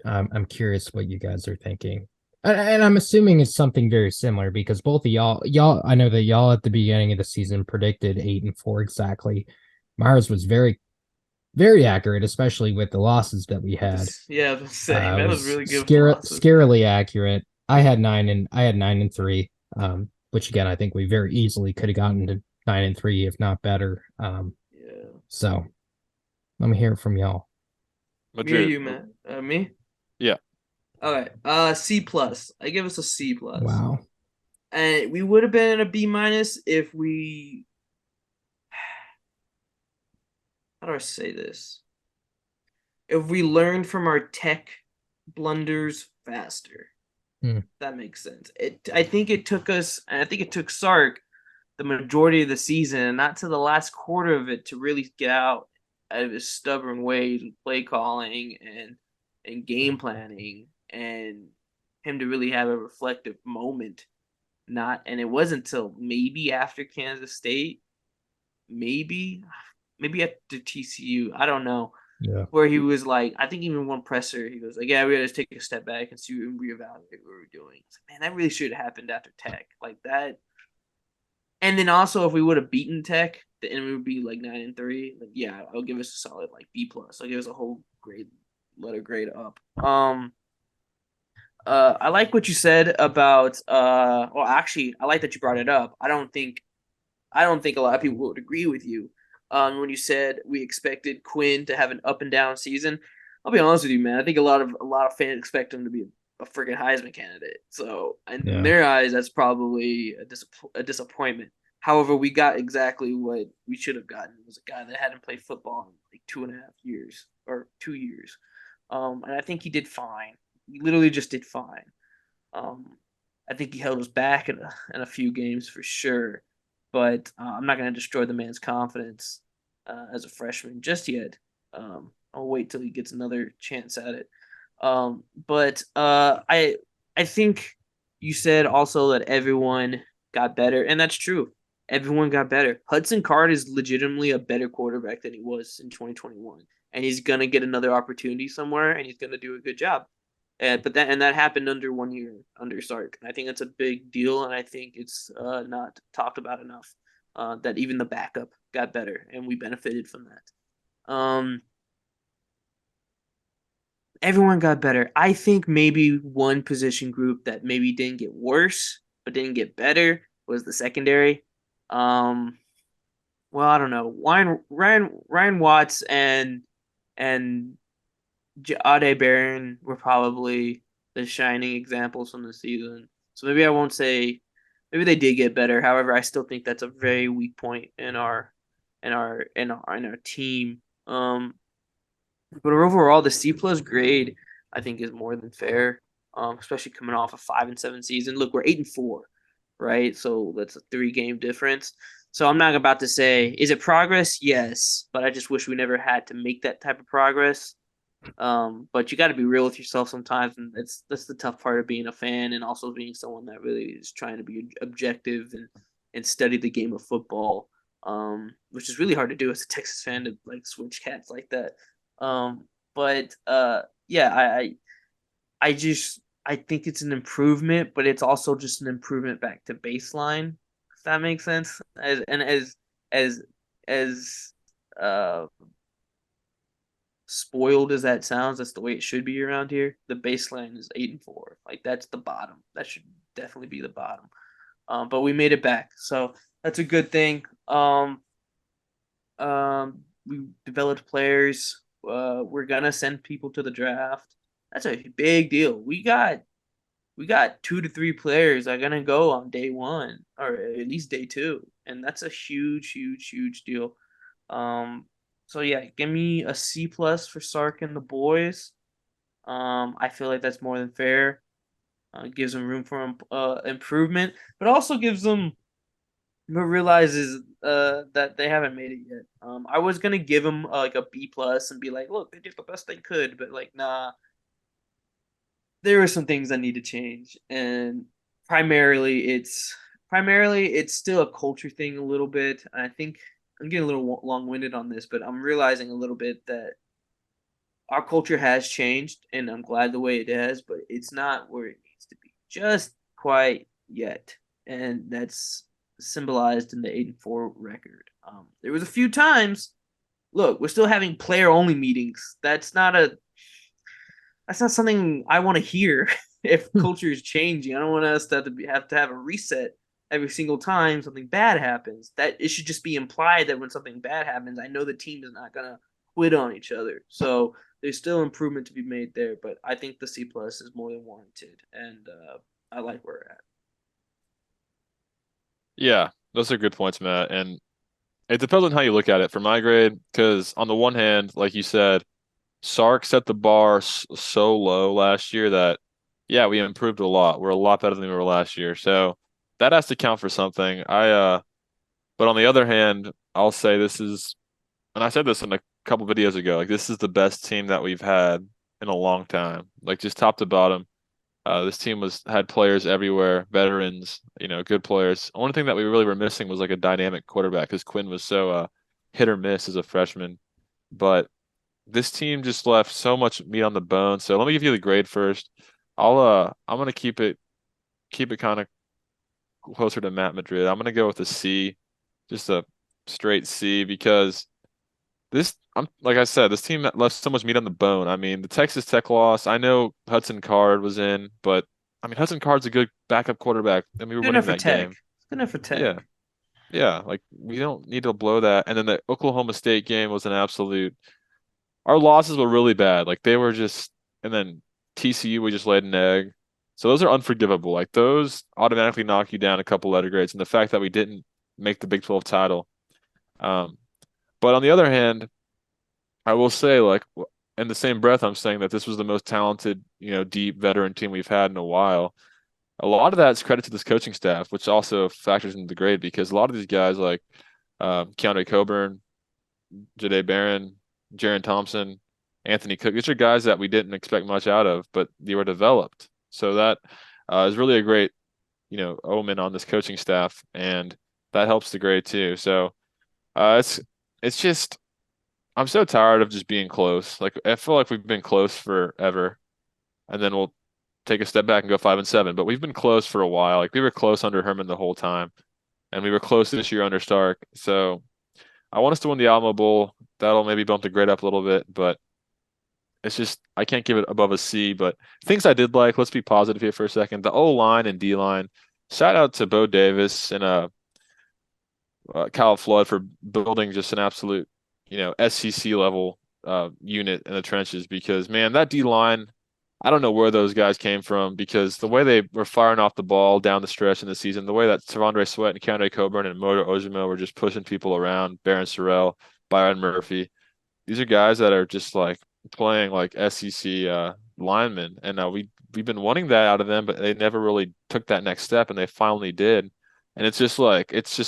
I'm curious what you guys are thinking. And I'm assuming it's something very similar because both of y'all, I know that y'all at the beginning of the season predicted 8-4 exactly. Myers was very, very accurate, especially with the losses that we had. Yeah, the same. That was Was really good philosophy. scarily accurate. I had 9-3, which again I think we very easily could have gotten to 9-3 if not better. Yeah. So let me hear it from y'all. Me or Madrid. you, Matt? Me? Yeah. Okay. C plus. I give us a C plus. Wow. And we would have been at a B minus if we. How do I say this? If we learned from our tech blunders faster. That makes sense. I think it took us, and I think it took Sark the majority of the season, not to the last quarter of it, to really get out of his stubborn ways and play calling and game planning, and him to really have a reflective moment. And it wasn't until maybe after Kansas State, maybe after TCU, I don't know. Yeah. Where he was like, I think even one presser, he was like, "Yeah, we got to just take a step back and see and reevaluate what we're doing." It's like, man, that really should have happened after Tech, like that. And then also, if we would have beaten Tech, then we would be like 9-3. Like, yeah, I'll give us a solid like B plus. I'll give us a whole grade, letter grade up. I like what you said about. Well, actually, I like that you brought it up. I don't think a lot of people would agree with you when you said we expected Quinn to have an up and down season. I'll be honest with you, man. I think a lot of fans expect him to be a freaking Heisman candidate. So in their eyes, that's probably a disappointment. However, we got exactly what we should have gotten. It was a guy that hadn't played football in like 2.5 years or 2 years, and I think he did fine. He literally just did fine. I think he held us back in a few games for sure, but I'm not going to destroy the man's confidence as a freshman just yet. I'll wait till he gets another chance at it. But I think you said also that everyone got better, and that's true. Everyone got better. Hudson Card is legitimately a better quarterback than he was in 2021, and he's gonna get another opportunity somewhere, and he's gonna do a good job. But that happened under 1 year under Sark. And I think that's a big deal, and I think it's not talked about enough. That even the backup got better, and we benefited from that. everyone got better. I think maybe one position group that maybe didn't get worse but didn't get better was the secondary. Um, well, I don't know. Ryan Watts and Ade Barron were probably the shining examples from the season. So maybe I won't say maybe they did get better. However, I still think that's a very weak point in our team. But overall, the C plus grade I think is more than fair. Especially coming off a 5-7 season. Look, we're 8-4, right? So that's a 3-game difference. So I'm not about to say, is it progress? Yes, but I just wish we never had to make that type of progress. But you got to be real with yourself sometimes, and that's the tough part of being a fan and also being someone that really is trying to be objective and study the game of football. Which is really hard to do as a Texas fan to like switch cats like that. But yeah, I think it's an improvement, but it's also just an improvement back to baseline. If that makes sense. As as uh spoiled as that sounds, that's the way it should be around here. The baseline is 8-4. Like that's the bottom. That should definitely be the bottom. But we made it back, so that's a good thing. We developed players. We're gonna send people to the draft. That's a big deal. We got 2 to 3 players that are gonna go on day one or at least day two, and that's a huge, huge, huge deal. So yeah, give me a C plus for Sark and the boys. I feel like that's more than fair. Gives them room for improvement, but also gives them but realizes that they haven't made it yet. I was gonna give them like a B plus and be like, look, they did the best they could, but like, nah, there are some things that need to change, and primarily it's still a culture thing a little bit. I think I'm getting a little long winded on this, but I'm realizing a little bit that our culture has changed, and I'm glad the way it has, but it's not where it needs to be just quite yet, and that's symbolized in the 8-4 record. There was a few times. Look, we're still having player only meetings. That's not something I want to hear. If culture is changing, I don't want us to have a reset every single time something bad happens. That it should just be implied that when something bad happens, I know the team is not gonna quit on each other. So there's still improvement to be made there, but I think the C plus is more than warranted, and I like where we're at. Yeah, those are good points, Matt. And it depends on how you look at it for my grade, because on the one hand, like you said, Sark set the bar so low last year that, yeah, we improved a lot. We're a lot better than we were last year. So that has to count for something. But on the other hand, I'll say this is, and I said this in a couple videos ago, like this is the best team that we've had in a long time. Like just top to bottom. This team had players everywhere, veterans, good players. Only thing that we really were missing was like a dynamic quarterback because Quinn was so hit or miss as a freshman. But this team just left so much meat on the bone. So let me give you the grade first. I'm gonna keep it kind of closer to Matt Madrid. I'm gonna go with a C, just a straight C because I'm like I said, this team left so much meat on the bone. I mean, the Texas Tech loss. I know Hudson Card was in, but I mean Hudson Card's a good backup quarterback, and we were Good winning enough for that Tech. game. Good enough for Yeah, Tech. yeah. Like we don't need to blow that. And then the Oklahoma State game was an absolute. Our losses were really bad. Like they were just, and then TCU we just laid an egg. So those are unforgivable. Like those automatically knock you down a couple letter grades. And the fact that we didn't make the Big 12 title. Um, but on the other hand, I will say like in the same breath, I'm saying that this was the most talented, deep veteran team we've had in a while. A lot of that's credit to this coaching staff, which also factors into the grade because a lot of these guys like Keandre Coburn, Jade Barron, Jaron Thompson, Anthony Cook. These are guys that we didn't expect much out of, but they were developed. So that is really a great, omen on this coaching staff, and that helps the grade too. So it's just I'm so tired of just being close. Like I feel like we've been close forever, and then we'll take a step back and go 5-7. But we've been close for a while. Like we were close under Herman the whole time, and we were close this year under Stark. So I want us to win the Alamo Bowl. That'll maybe bump the grade up a little bit, but it's just I can't give it above a C. But things I did like, let's be positive here for a second. The O line and D line. Shout out to Bo Davis and Kyle Flood for building just an absolute, SEC level unit in the trenches because man, that D line, I don't know where those guys came from because the way they were firing off the ball down the stretch in the season, the way that Savondre Sweat and Keandre Coburn and Moto Ojimo were just pushing people around, Barron Sorrell, Byron Murphy. These are guys that are just like playing like SEC linemen, and we've been wanting that out of them, but they never really took that next step, and they finally did. And it's just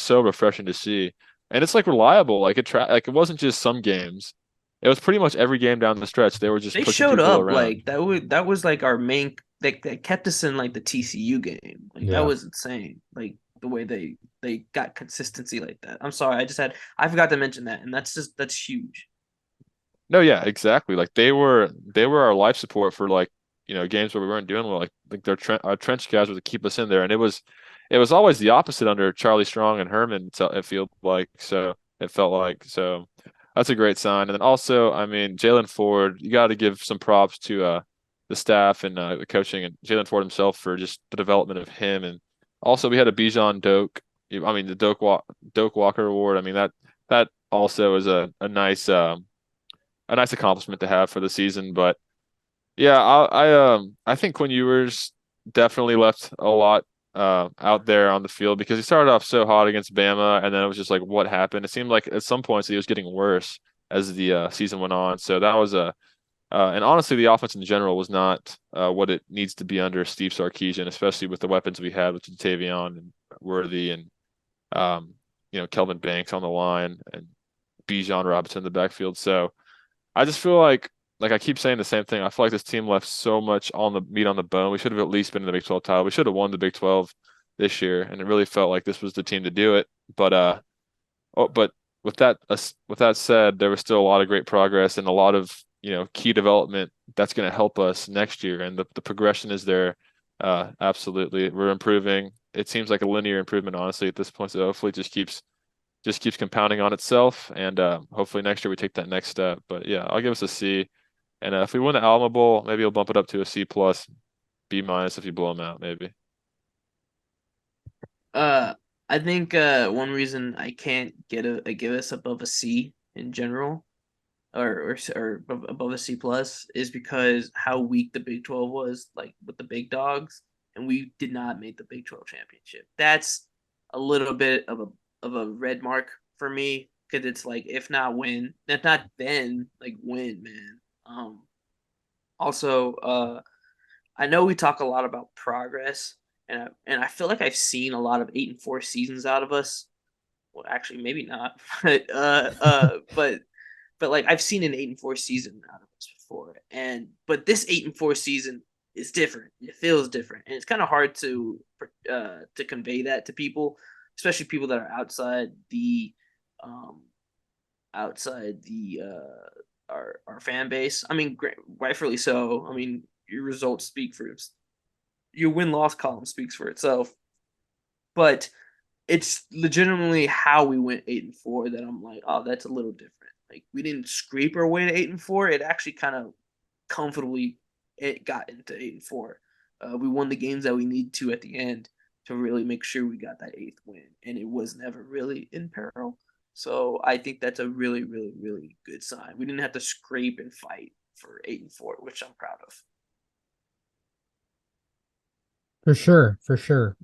so refreshing to see, and it's like reliable. Like it wasn't just some games; it was pretty much every game down the stretch. They were just They pushing showed people up around. like that was like our main that kept us in like the TCU game. Like that Yeah. was insane. Like the way they got consistency like that. I'm sorry, I forgot to mention that, and that's huge. No, yeah, exactly. Like they were our life support for like games where we weren't doing well. Like our trench guys were to keep us in there, and it was always the opposite under Charlie Strong and Herman. So it felt like so. That's a great sign. And then also, I mean, Jalen Ford, you got to give some props to the staff and the coaching and Jalen Ford himself for just the development of him. And also, we had a Bijan Doak. I mean, the Doak Walker Award. I mean that also is a nice accomplishment to have for the season. But yeah, I think Quinn Ewers definitely left a lot out there on the field because he started off so hot against Bama, and then it was just like what happened. It seemed like at some points he was getting worse as the season went on. So that was a and honestly, the offense in general was not what it needs to be under Steve Sarkisian, especially with the weapons we had with Tavion and Worthy and um, Kelvin Banks on the line and Bijan Robinson in the backfield. So I just feel like I keep saying the same thing. I feel like this team left so much on the meat on the bone. We should have at least been in the Big 12 title. We should have won the Big 12 this year, and it really felt like this was the team to do it. But with that said, there was still a lot of great progress and a lot of key development that's going to help us next year. And the progression is there. Absolutely, we're improving. It seems like a linear improvement, honestly, at this point. So hopefully, it just keeps compounding on itself, and hopefully next year we take that next step. But yeah, I'll give us a C. And if we win the Alamo Bowl, maybe we'll bump it up to a C plus, B minus if you blow them out, maybe. Uh, I think one reason I can't give us above a C in general, or above a C plus, is because how weak the Big 12 was, like with the big dogs, and we did not make the Big 12 championship. That's a little bit of a red mark for me because it's like if not win, if not then, like win, man. Also, I know we talk a lot about progress, and I feel like I've seen a lot of 8-4 seasons out of us. Well, actually, maybe not, but like I've seen an 8-4 season out of us before, but this 8-4 season is different. It feels different, and it's kind of hard to convey that to people, especially people that are um outside the our fan base. I mean, rightfully so. I mean, your results speak for your win loss column speaks for itself, but it's legitimately how we went 8-4 that I'm like, oh, that's a little different. Like we didn't scrape our way to 8-4. It actually kind of comfortably it got into 8-4. We won the games that we need to at the end to really make sure we got that eighth win, and it was never really in peril. So I think that's a really, really, really good sign. We didn't have to scrape and fight for 8-4, which I'm proud of. For sure, for sure.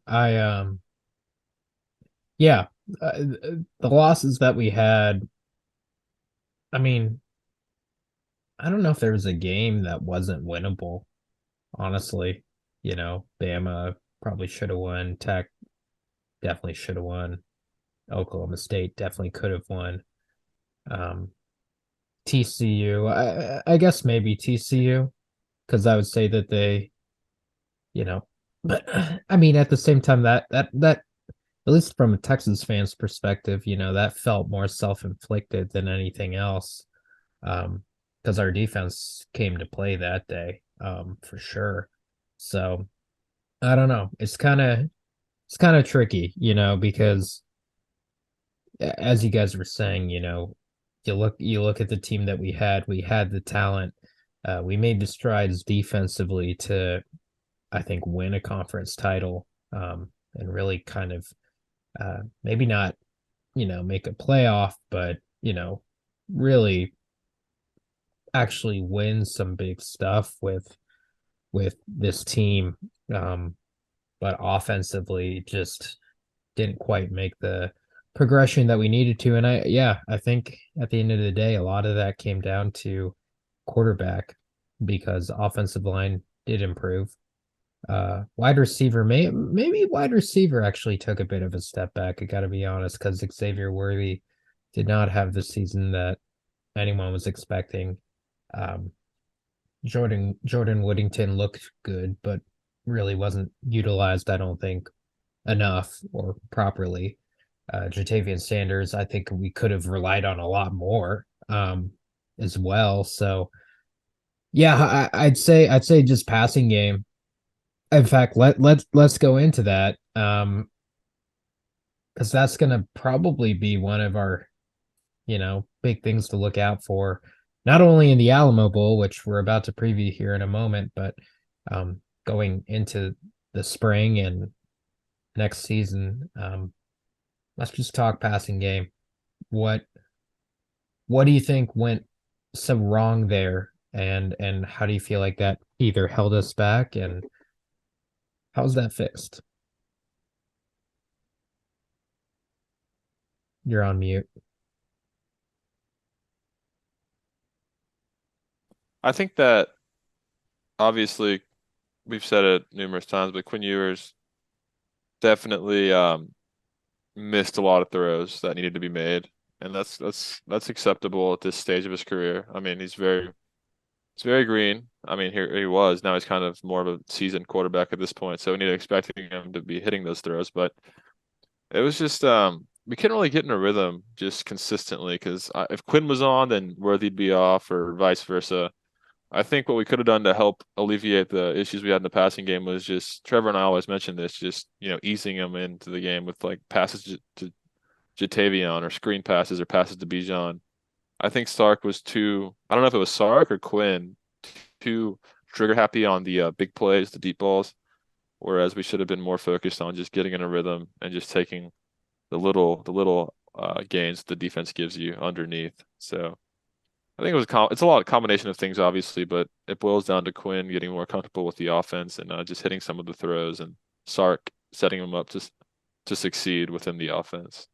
Yeah, the losses that we had, I mean, I don't know if there was a game that wasn't winnable, honestly. Bama probably should have won. Tech definitely should have won. Oklahoma State definitely could have won. Um, TCU, I guess maybe TCU, because I would say that but I mean, at the same time, that at least from a Texas fan's perspective, that felt more self-inflicted than anything else. Because our defense came to play that day, for sure. So I don't know. It's kind of tricky, because as you guys were saying, you look at the team that we had the talent, We made the strides defensively to, I think, win a conference title, and really kind of maybe not, make a playoff, but, really actually win some big stuff with this team. Um, but offensively just didn't quite make the progression that we needed to. And I think at the end of the day, a lot of that came down to quarterback, because offensive line did improve. Wide receiver, maybe wide receiver actually took a bit of a step back. I got to be honest, because Xavier Worthy did not have the season that anyone was expecting. Um, Jordan Whittington looked good, but really wasn't utilized, I don't think, enough or properly. Jatavian Sanders, I think we could have relied on a lot more, as well. So yeah, I'd say just passing game. In fact, let's go into that. Because that's gonna probably be one of our, big things to look out for, not only in the Alamo Bowl, which we're about to preview here in a moment, but going into the spring and next season. Let's just talk passing game. What what do you think went so wrong there, and how do you feel like that either held us back, and how's that fixed? You're on mute. I think that obviously we've said it numerous times, but Quinn Ewers definitely missed a lot of throws that needed to be made, and that's acceptable at this stage of his career. I mean, he's very green. I mean, here he was. Now he's kind of more of a seasoned quarterback at this point, so we need to expecting him to be hitting those throws. But it was just we couldn't really get in a rhythm just consistently because if Quinn was on, then Worthy'd be off, or vice versa. I think what we could have done to help alleviate the issues we had in the passing game was just Trevor and I always mentioned this, just easing him into the game with like passes to Jatavion or screen passes or passes to Bijan. I think Sark was too. I don't know if it was Sark or Quinn, too trigger happy on the big plays, the deep balls, whereas we should have been more focused on just getting in a rhythm and just taking the little gains the defense gives you underneath. So I think it's a lot of combination of things, obviously, but it boils down to Quinn getting more comfortable with the offense and just hitting some of the throws, and Sark setting him up to succeed within the offense.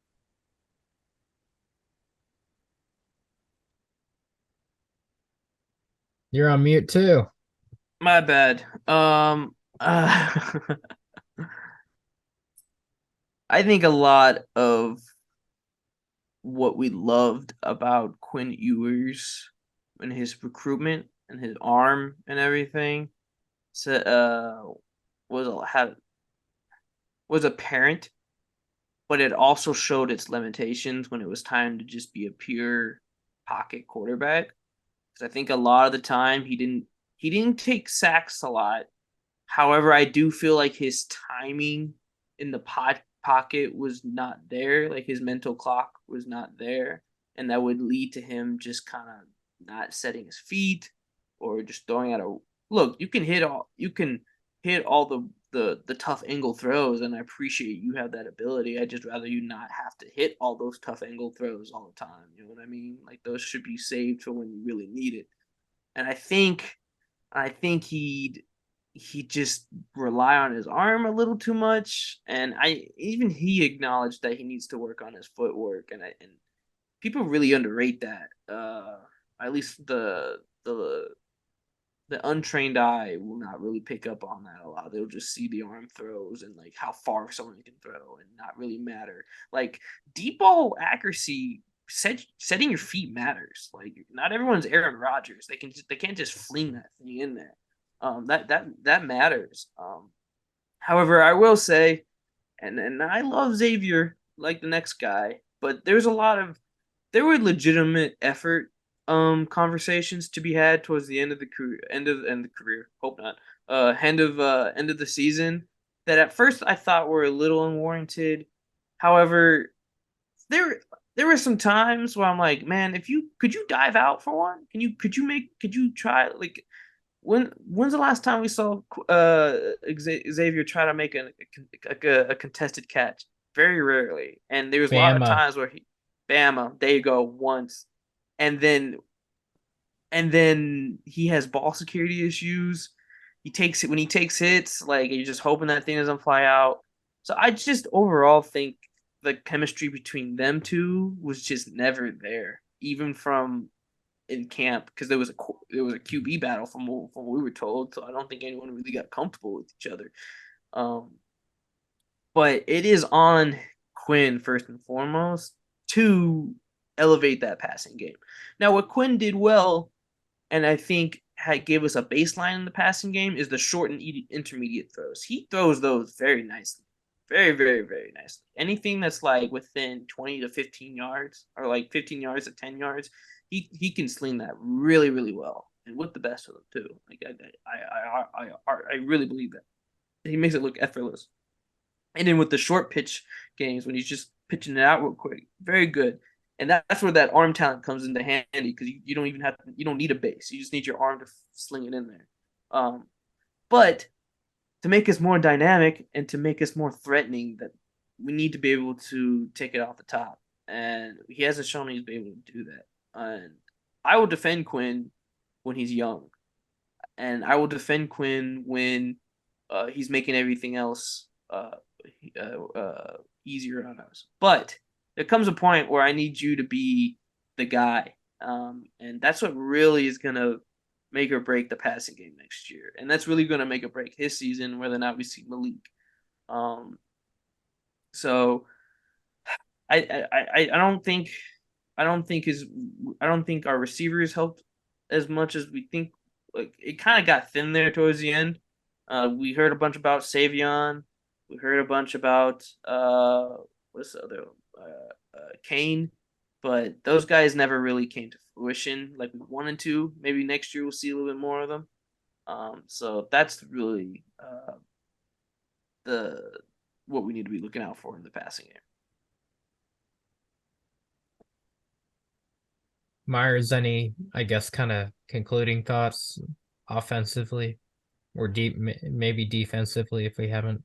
You're on mute too. My bad. I think a lot of what we loved about Quinn Ewers and his recruitment and his arm and everything, was had was apparent, but it also showed its limitations when it was time to just be a pure pocket quarterback. Because I think a lot of the time he didn't take sacks a lot. However, I do feel like his timing in the pocket was not there. Like his mental clock was not there, and that would lead to him just kind of not setting his feet or just throwing out a look. You can hit all the tough angle throws, and I appreciate you have that ability. I just rather you not have to hit all those tough angle throws all the time. You know what I mean? Like those should be saved for when you really need it. And I think he just rely on his arm a little too much, and he acknowledged that he needs to work on his footwork, and people really underrate that. At least the untrained eye will not really pick up on that a lot. They'll just see the arm throws and like how far someone can throw and not really matter. Like deep ball accuracy, setting your feet matters. Like not everyone's Aaron Rodgers. They can't just fling that thing in there. That matters. However, I will say, and I love Xavier like the next guy, but there were legitimate effort conversations to be had towards the end of the career, hope not, end of the season, that at first I thought were a little unwarranted. However, there there were some times where I'm like, man, if you could you dive out for one? Could you try like when's the last time we saw Xavier try to make a contested catch? Very rarely. And there was a lot of Bama. times where he Bama, there you go, once. And then he has ball security issues. He takes it when he takes hits, like you're just hoping that thing doesn't fly out. So I just overall think the chemistry between them two was just never there, even from in camp, because there was a QB battle from what we were told. So I don't think anyone really got comfortable with each other. Um, but it is on Quinn first and foremost to elevate that passing game. Now, what Quinn did well, and I think gave us a baseline in the passing game, is the short and intermediate throws. He throws those very nicely, very, very, very nicely. Anything that's like within 20 to 15 yards, or like 15 yards to 10 yards, he can sling that really, really well, and with the best of them too. Like I really believe that he makes it look effortless. And then with the short pitch games, when he's just pitching it out real quick, very good. And that's where that arm talent comes into handy, because you don't even you don't need a base. You just need your arm to sling it in there. But to make us more dynamic and to make us more threatening, that we need to be able to take it off the top. And he hasn't shown he's been able to do that. And I will defend Quinn when he's young. And I will defend Quinn when he's making everything else easier on us. But there comes a point where I need you to be the guy. And that's what really is going to make or break the passing game next year. And that's really going to make or break his season, whether or not we see Malik. So I don't think our receivers helped as much as we think. Like, it kind of got thin there towards the end. We heard a bunch about Savion. We heard a bunch about what's the other Kane, but those guys never really came to fruition like we wanted to. Maybe next year we'll see a little bit more of them. So that's really the what we need to be looking out for in the passing game. Myers, any, I guess, kind of concluding thoughts offensively or maybe defensively if we haven't?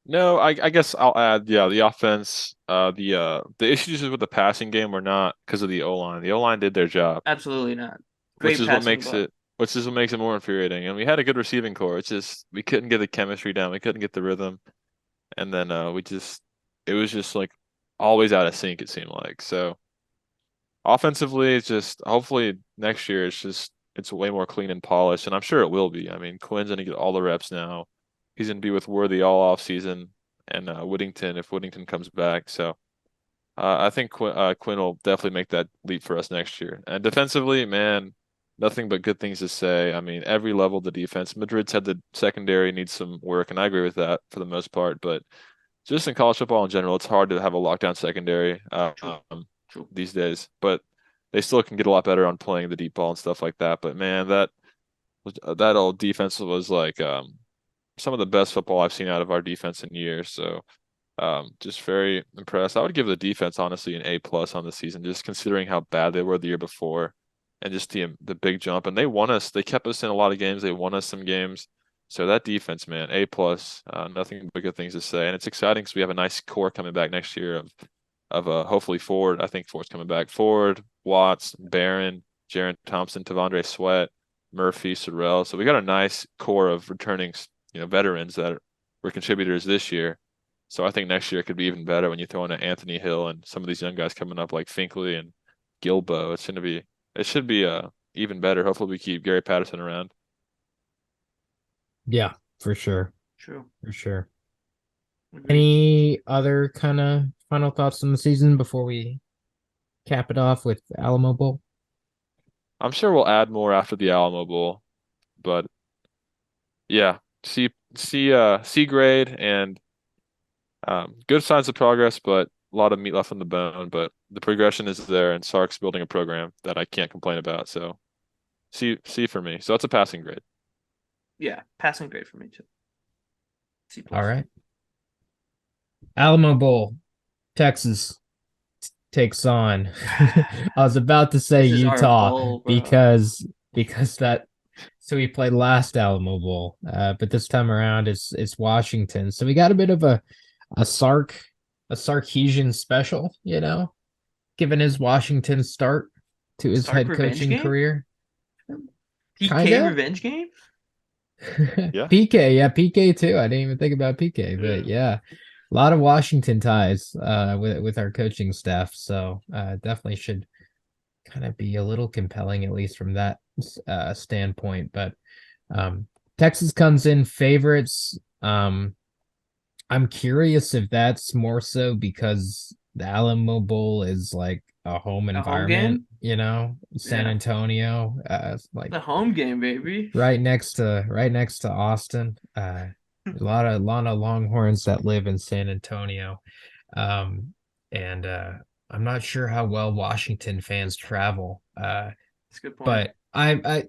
No, I guess I'll add, yeah, the offense, the issues with the passing game were not because of the O-line. The O-line did their job, Absolutely not. which Great is what passing, makes but it which is what makes it more infuriating. And we had a good receiving core. It's just we couldn't get the chemistry down. We couldn't get the rhythm. And then it was just like always out of sync, it seemed like. So offensively, it's just hopefully next year it's way more clean and polished, and I'm sure it will be. I mean, Quinn's gonna get all the reps now. He's gonna be with Worthy all off season, and Whittington if Whittington comes back. So I think Quinn will definitely make that leap for us next year. And defensively, man, nothing but good things to say. I mean, every level of the defense. Madrid's had the secondary needs some work, and I agree with that for the most part. But just in college football in general, it's hard to have a lockdown secondary true, true. these days. But they still can get a lot better on playing the deep ball and stuff like that. But man, that old defense was like some of the best football I've seen out of our defense in years. So just very impressed. I would give the defense honestly an A+ on the season, just considering how bad they were the year before, and just the big jump. And they won us. They kept us in a lot of games. They won us some games. So that defense, man, A+. Nothing but good things to say. And it's exciting because we have a nice core coming back next year of hopefully Ford. I think Ford's coming back. Ford, Watts, Barron, Jaron Thompson, Tavondre Sweat, Murphy, Sorrell. So we got a nice core of returning, veterans that were contributors this year. So I think next year it could be even better when you throw in an Anthony Hill and some of these young guys coming up like Finkley and Gilbo. It should be even better. Hopefully we keep Gary Patterson around. Yeah, for sure. True. For sure. Agreed. Any other kind of final thoughts on the season before we cap it off with Alamo Bowl? I'm sure we'll add more after the Alamo Bowl, but yeah, C grade and good signs of progress, but a lot of meat left on the bone. But the progression is there, and Sark's building a program that I can't complain about. So C for me. So that's a passing grade. Yeah, passing grade for me too. C+. All right. Alamo Bowl, Texas. takes on. I was about to say This is our Utah bowl, bro. because that. So we played last Alamo Bowl, but this time around it's Washington. So we got a bit of a Sark a Sarkeesian special, given his Washington start to his Sark head revenge coaching game? career. PK Kinda. revenge game? Yeah. PK, yeah, PK too. I didn't even think about PK, but yeah, a lot of Washington ties with our coaching staff. So definitely should kind of be a little compelling, at least from that standpoint. But Texas comes in favorites. I'm curious if that's more so because the Alamo Bowl is like a home A home environment, game? San Yeah. Antonio, like The home game, baby. right next to Austin. A lot of Longhorns that live in San Antonio. And I'm not sure how well Washington fans travel. That's a good point. But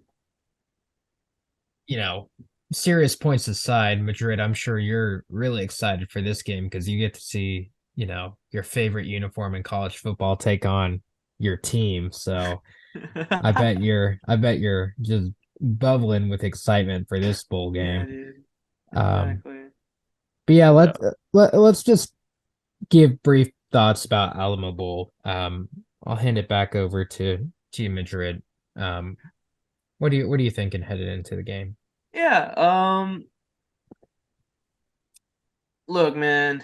you know, serious points aside, Madrid, I'm sure you're really excited for this game because you get to see, your favorite uniform in college football take on your team. So I bet you're just bubbling with excitement for this bowl Yeah, game. dude. Um, Exactly. but yeah, Yeah. let's just give brief thoughts about Alamo Bowl. I'll hand it back over to you, Madrid. Um, what are you thinking headed into the game? Yeah, look, man,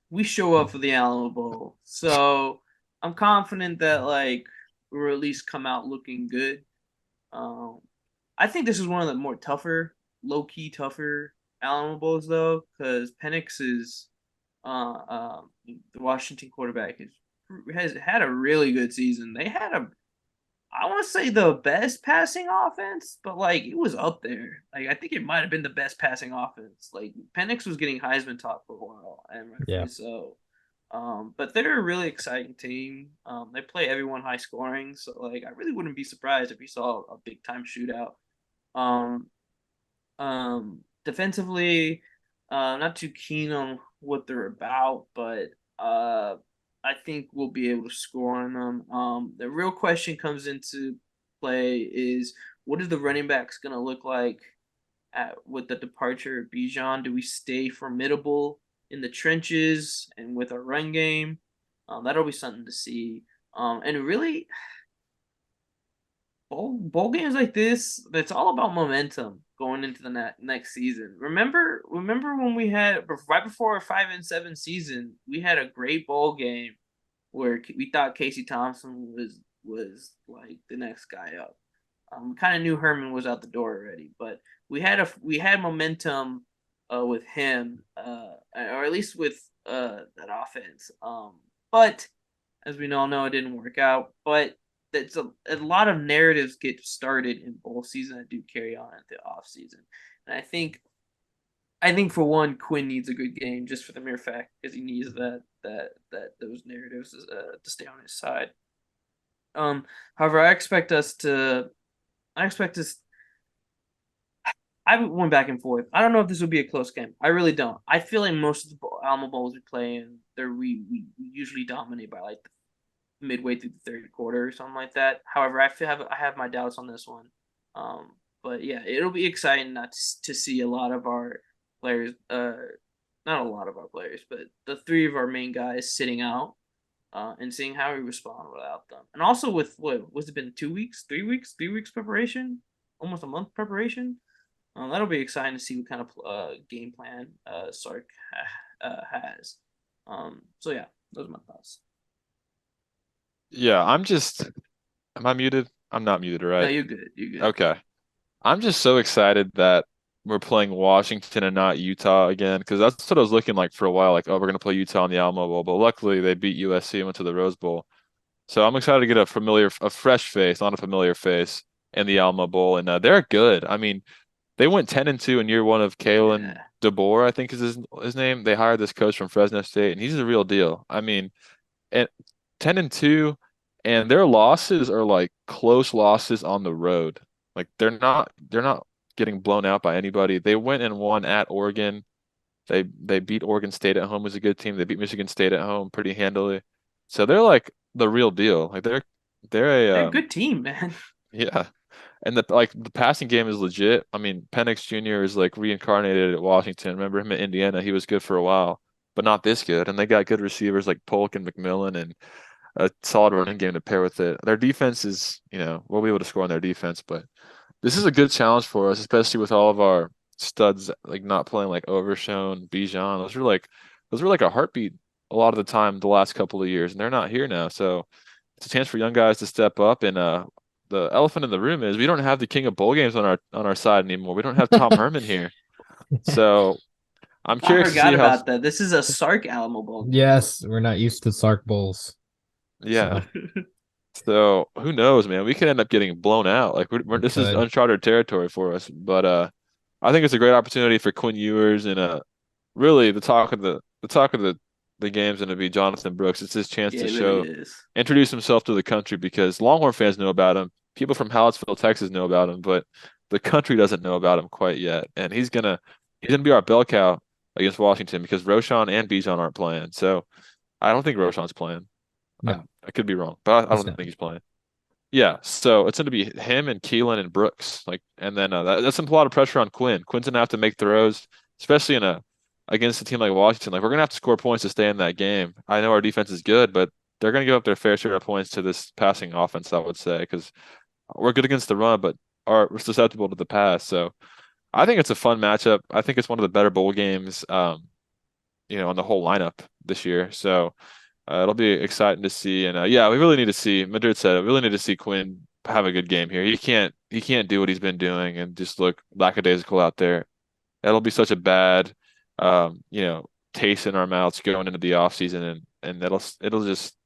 we show up for the Alamo Bowl. So I'm confident that like we'll at least come out looking good. Um I think this is one of the more tougher, low key tougher Alamo Bowls though, because Penix is the Washington quarterback has had a really good season. They had a I want to say the best passing offense, but like it was up there. Like I think it might have been the best passing offense. Like Penix was getting Heisman talk for a while, and Yeah. rightfully so. But they're a really exciting team. They play everyone high scoring, so like I really wouldn't be surprised if we saw a big time shootout. Um, Defensively, not too keen on what they're about, but I think we'll be able to score on them. The real question comes into play is what is the running backs going to look like with the departure of Bijan? Do we stay formidable in the trenches and with our run game? That'll be something to see. And really, bowl games like this, it's all about momentum going into the next season. Remember when we had right before our 5-7 season, we had a great bowl game where we thought Casey Thompson was like the next guy up. Kind of knew Herman was out the door already, but we had momentum with him, or at least with that offense. But as we all know, it didn't work out. But that's a lot of narratives get started in bowl season that do carry on at the off season, and I think for one, Quinn needs a good game just for the mere fact because he needs that those narratives to stay on his side. However, I expect us. I went back and forth. I don't know if this will be a close game. I really don't. I feel like most of the Alamo Bowls we play in, we usually dominate by like midway through the third quarter or something like that. However, I have my doubts on this one. But yeah, it'll be exciting not to see a lot of our players. Not a lot of our players, but the three of our main guys sitting out. And seeing how we respond without them, and also with what was it been 2 weeks, 3 weeks, 3 weeks preparation, almost a month preparation. That'll be exciting to see what kind of game plan Sark has. So yeah, those are my thoughts. Yeah, am I muted? I'm not muted, No, right? you're good. You're good. Okay. I'm just so excited that we're playing Washington and not Utah again, because that's what I was looking like for a while. Like, oh, we're gonna play Utah in the Alamo Bowl, but luckily they beat USC and went to the Rose Bowl. So I'm excited to get a fresh face, not a familiar face, in the Alamo Bowl, and they're good. I mean, they went 10-2 in year one of Kalen Yeah. DeBoer, I think is his name. They hired this coach from Fresno State, and he's the real deal. I mean, and 10-2, and their losses are like close losses on the road. Like they're not getting blown out by anybody. They went and won at Oregon. They beat Oregon State at home, was a good team. They beat Michigan State at home pretty handily. So they're like the real deal. Like they're They're a a good team, man. yeah. And the passing game is legit. I mean, Penix Jr. is like reincarnated at Washington. Remember him at Indiana? He was good for a while, but not this good. And they got good receivers like Polk and McMillan and a solid running game to pair with it. Their defense is, we'll be able to score on their defense, but this is a good challenge for us, especially with all of our studs like not playing like Overshown, Bijan. Those were like a heartbeat a lot of the time the last couple of years, and they're not here now. So it's a chance for young guys to step up. And the elephant in the room is we don't have the king of bowl games on our side anymore. We don't have Tom Herman here. So I'm I curious to forgot see how. about that. This is a Sark Alamo Bowl game. Yes, we're not used to Sark Bowls. Yeah. So So who knows, man? We could end up getting blown out. Like we this is could. uncharted territory for us. But I think it's a great opportunity for Quinn Ewers and really the game's going to be Jonathan Brooks. It's his chance Yeah, to it really show is. introduce himself to the country because Longhorn fans know about him. People from Hallettsville, Texas know about him, but the country doesn't know about him quite yet. And he's gonna be our bell cow against Washington because Roshan and Bijan aren't playing. So I don't think Roshan's playing. I, No, I could be wrong, but I he's don't not. think he's playing. Yeah, so it's going to be him and Keelan and Brooks, like, and then that's a lot of pressure on Quinn. Quinn's gonna have to make throws, especially against a team like Washington. Like we're gonna have to score points to stay in that game. I know our defense is good, but they're gonna give up their fair share of points to this passing offense, I would say, because we're good against the run, but we're susceptible to the pass. So I think it's a fun matchup. I think it's one of the better bowl games, on the whole lineup this year. So. It'll be exciting to see, and yeah, we really need to see. Madrid said it. We really need to see Quinn have a good game here. He can't do what he's been doing and just look lackadaisical out there. That'll be such a bad, taste in our mouths going into the off season, and it'll just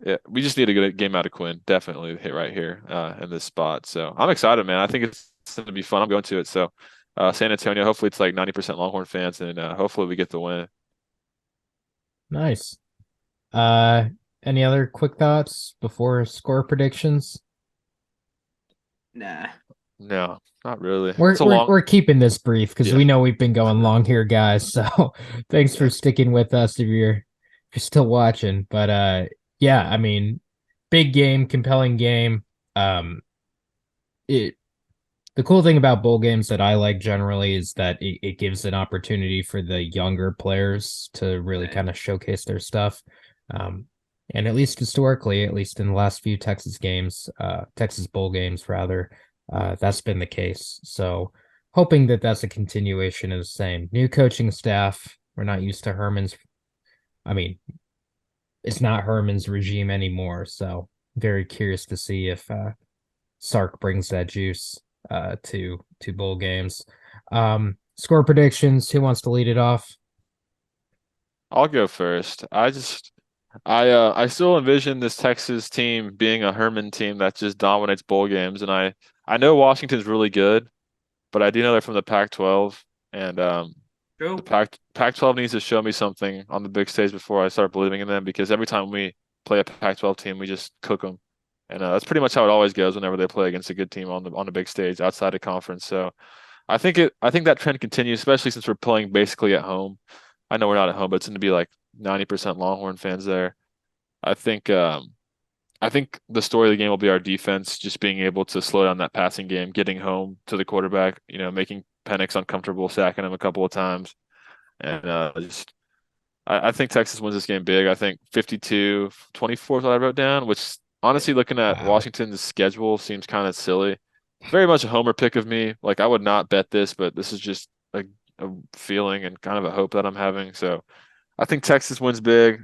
yeah, we just need a good game out of Quinn. Definitely hit right here in this spot. So I'm excited, man. I think it's going to be fun. I'm going to it. So San Antonio, hopefully it's like 90% Longhorn fans, and hopefully we get the win. Nice. Uh, any other quick thoughts before score predictions? Nah. No, not really. We're It's a we're long, we're keeping this brief because yeah. we know we've been going long here, guys. So thanks for Yeah. sticking with us if you're still watching. But yeah, I mean, big game, compelling game. Um, it the cool thing about bowl games that I like generally is that it gives an opportunity for the younger players to really Right. kind of showcase their stuff. Um, and at least historically, at least in the last few Texas bowl games rather, that's been the case. So hoping that that's a continuation of the same. New coaching staff. We're not used to Herman's. I mean, it's not Herman's regime anymore. So very curious to see if Sark brings that juice to bowl games. Score predictions. Who wants to lead it off? I'll go first. I still envision this Texas team being a Herman team that just dominates bowl games, and I know Washington's really good, but I do know they're from the Pac-12, and the True. Pac-12 needs to show me something on the big stage before I start believing in them because every time we play a Pac-12 team, we just cook them, and that's pretty much how it always goes whenever they play against a good team on the big stage outside of conference. So I think that trend continues, especially since we're playing basically at home. I know we're not at home, but it's going to be like 90% Longhorn fans there. I think I think the story of the game will be our defense just being able to slow down that passing game, getting home to the quarterback, making Penix uncomfortable, sacking him a couple of times. And just I think Texas wins this game big. I think 52-24 is what I wrote down, which honestly looking at Wow. Washington's schedule seems kind of silly. Very much a homer pick of me. Like I would not bet this, but this is just a feeling and kind of a hope that I'm having. So I think Texas wins big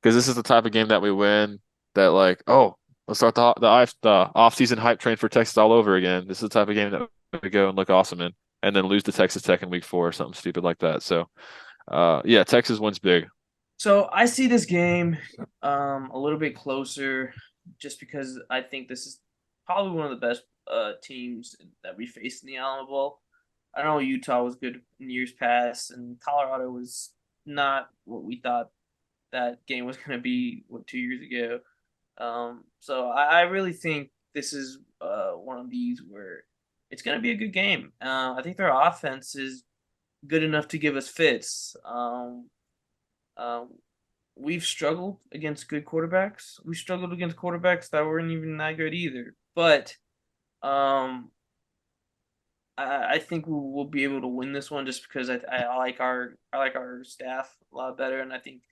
because this is the type of game that we win that like, oh, let's start the off-season hype train for Texas all over again. This is the type of game that we go and look awesome in and then lose to Texas Tech in week 4 or something stupid like that. So yeah, Texas wins big. So I see this game a little bit closer just because I think this is probably one of the best teams that we faced in the Alamo Bowl. I know Utah was good in years past, and Colorado was not what we thought that game was going to be 2 years ago. So I really think this is one of these where it's going to be a good game. I think their offense is good enough to give us fits. Um, we've struggled against good quarterbacks. We struggled against quarterbacks that weren't even that good either. But I think we'll be able to win this one just because I like our staff a lot better, and I think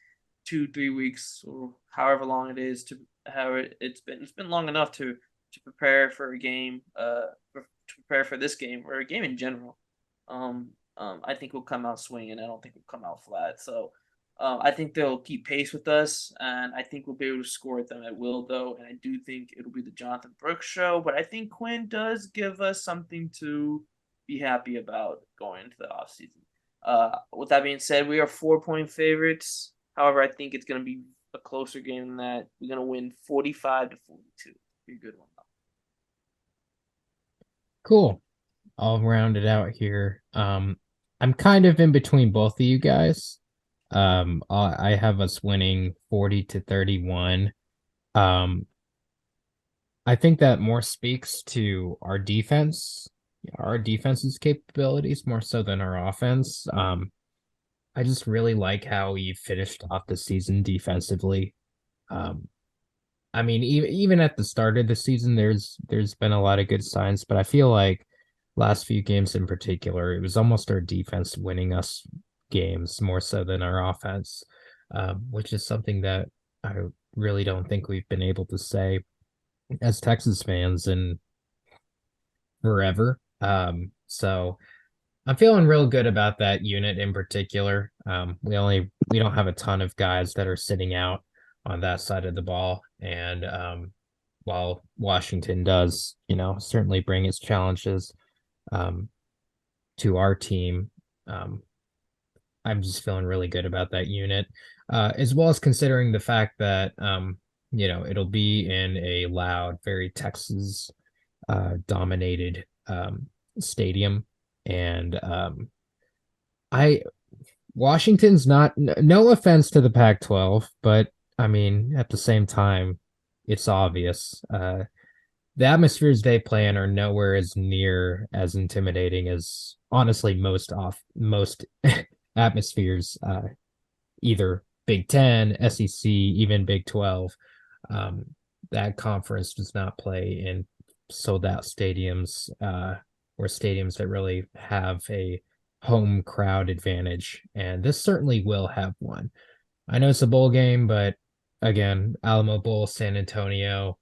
2-3 weeks or however long it is to how it's been long enough to prepare for a game, to prepare for this game or a game in general. I think we'll come out swinging. I don't think we'll come out flat. So I think they'll keep pace with us, and I think we'll be able to score at them at will, though. And I do think it'll be the Jonathan Brooks show, but I think Quinn does give us something to be happy about going into the offseason. With that being said, we are 4-point favorites. However, I think it's going to be a closer game than that. We're going to win 45-42. Be a good one. Cool. I'll round it out here. I'm kind of in between both of you guys. I have us winning 40-31. I think that more speaks to our defense's capabilities more so than our offense. I just really like how we finished off the season defensively. I mean, even at the start of the season, there's been a lot of good signs, but I feel like last few games in particular, it was almost our defense winning us games more so than our offense, which is something that I really don't think we've been able to say as Texas fans in forever. So I'm feeling real good about that unit in particular. We don't have a ton of guys that are sitting out on that side of the ball, and while Washington does, certainly bring its challenges to our team, I'm just feeling really good about that unit, as well as considering the fact that it'll be in a loud, very Texas dominated stadium, and Washington's not, no offense to the Pac-12, but I mean, at the same time, it's obvious. The atmospheres they play in are nowhere as near as intimidating as honestly most atmospheres, either Big Ten, SEC, even Big 12. That conference does not play in sold out stadiums, or stadiums that really have a home crowd advantage, and this certainly will have one. I know it's a bowl game, but again, Alamo Bowl, San Antonio,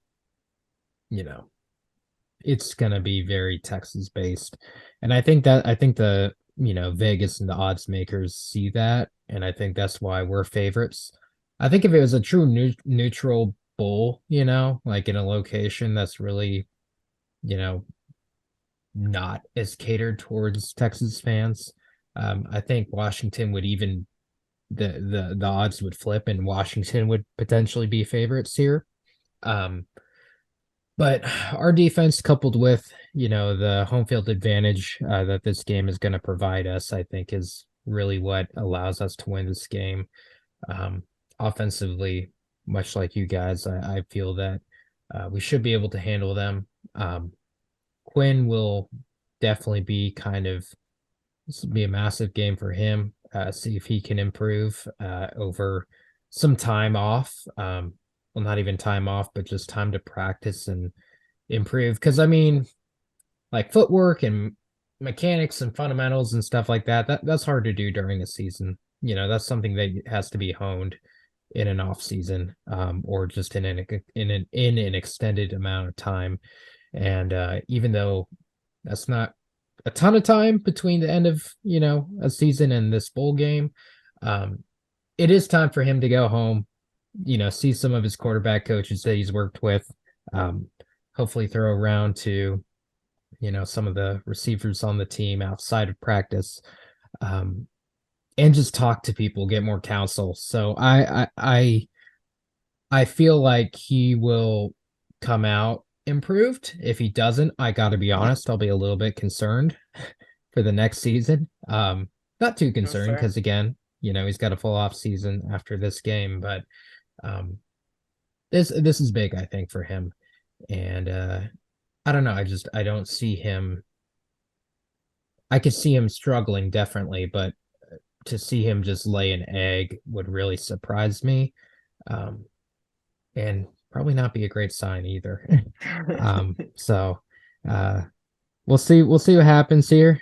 it's gonna be very Texas based, and I think the Vegas and the odds makers see that, and I think that's why we're favorites. I think if it was a true neutral bowl, like in a location that's really, not as catered towards Texas fans, I think Washington would even the odds would flip and Washington would potentially be favorites here. But our defense, coupled with the home field advantage that this game is going to provide us, I think is really what allows us to win this game. Offensively, much like you guys, I feel that we should be able to handle them. Quinn will definitely be this will be a massive game for him. See if he can improve over some time off. Well, not even time off, but just time to practice and improve. Because I mean, like footwork and mechanics and fundamentals and stuff like that's hard to do during a season. That's something that has to be honed in an off season, or just in an extended amount of time. And even though that's not a ton of time between the end of a season and this bowl game, it is time for him to go home, see some of his quarterback coaches that he's worked with, hopefully throw around to some of the receivers on the team outside of practice, and just talk to people, get more counsel. So I feel like he will come out improved. If he doesn't, I got to be honest, I'll be a little bit concerned for the next season. Not too concerned because again, he's got a full off season after this game, but this is big, I think, for him. And I don't know, I don't see him. I could see him struggling definitely, but to see him just lay an egg would really surprise me, and probably not be a great sign either. So we'll see what happens here.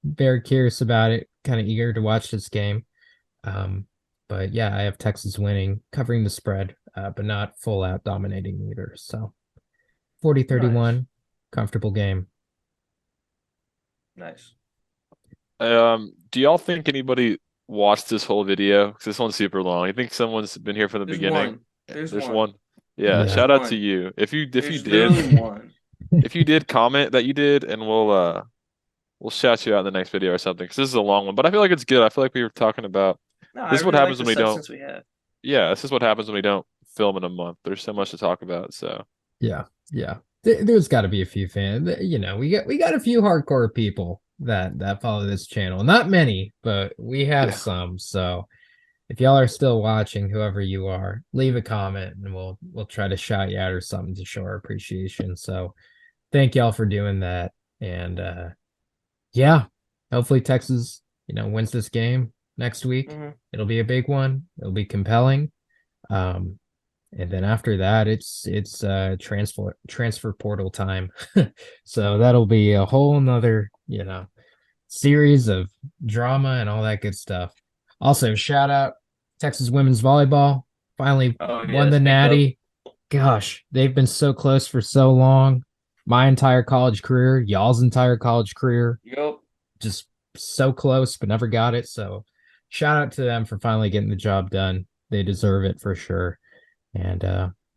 Very curious about it. Kind of eager to watch this game. But yeah, I have Texas winning, covering the spread, but not full out dominating either. So 40-31, Nice. comfortable game. Nice. Do y'all think anybody watched this whole video? Because this one's super long. You think someone's been here from the There's beginning? one. There's There's one. one. Yeah, Yeah. shout out One. to you. If you There's did, literally one. if you did comment that you did, and we'll shout you out in the next video or something. Because this is a long one, but I feel like it's good. I feel like we were talking about. No, This is I what really happens like when the we don't- substance we have. Yeah, this is what happens when we don't film in a month. There's so much to talk about. So Yeah. There's got to be a few fans. We got a few hardcore people that follow this channel. Not many, but we have Yeah. some. So if y'all are still watching, whoever you are, leave a comment and we'll try to shout you out or something to show our appreciation. So thank y'all for doing that. And yeah, hopefully Texas, wins this game next week. Mhm. It'll be a big one. It'll be compelling. And then after that, it's transfer portal time. So that'll be a whole nother, series of drama and all that good stuff. Also, shout out Texas women's volleyball. Finally Oh, won yes, the big natty. Gosh, they've been so close for so long. My entire college career, y'all's entire college career, Yup. just so close, but never got it. So shout out to them for finally getting the job done. They deserve it for sure. And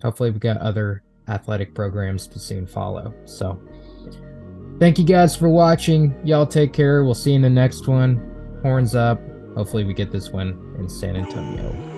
hopefully we got other athletic programs to soon follow. So thank you guys for watching. Y'all take care. We'll see you in the next one. Horns up. Hopefully we get this one in San Antonio.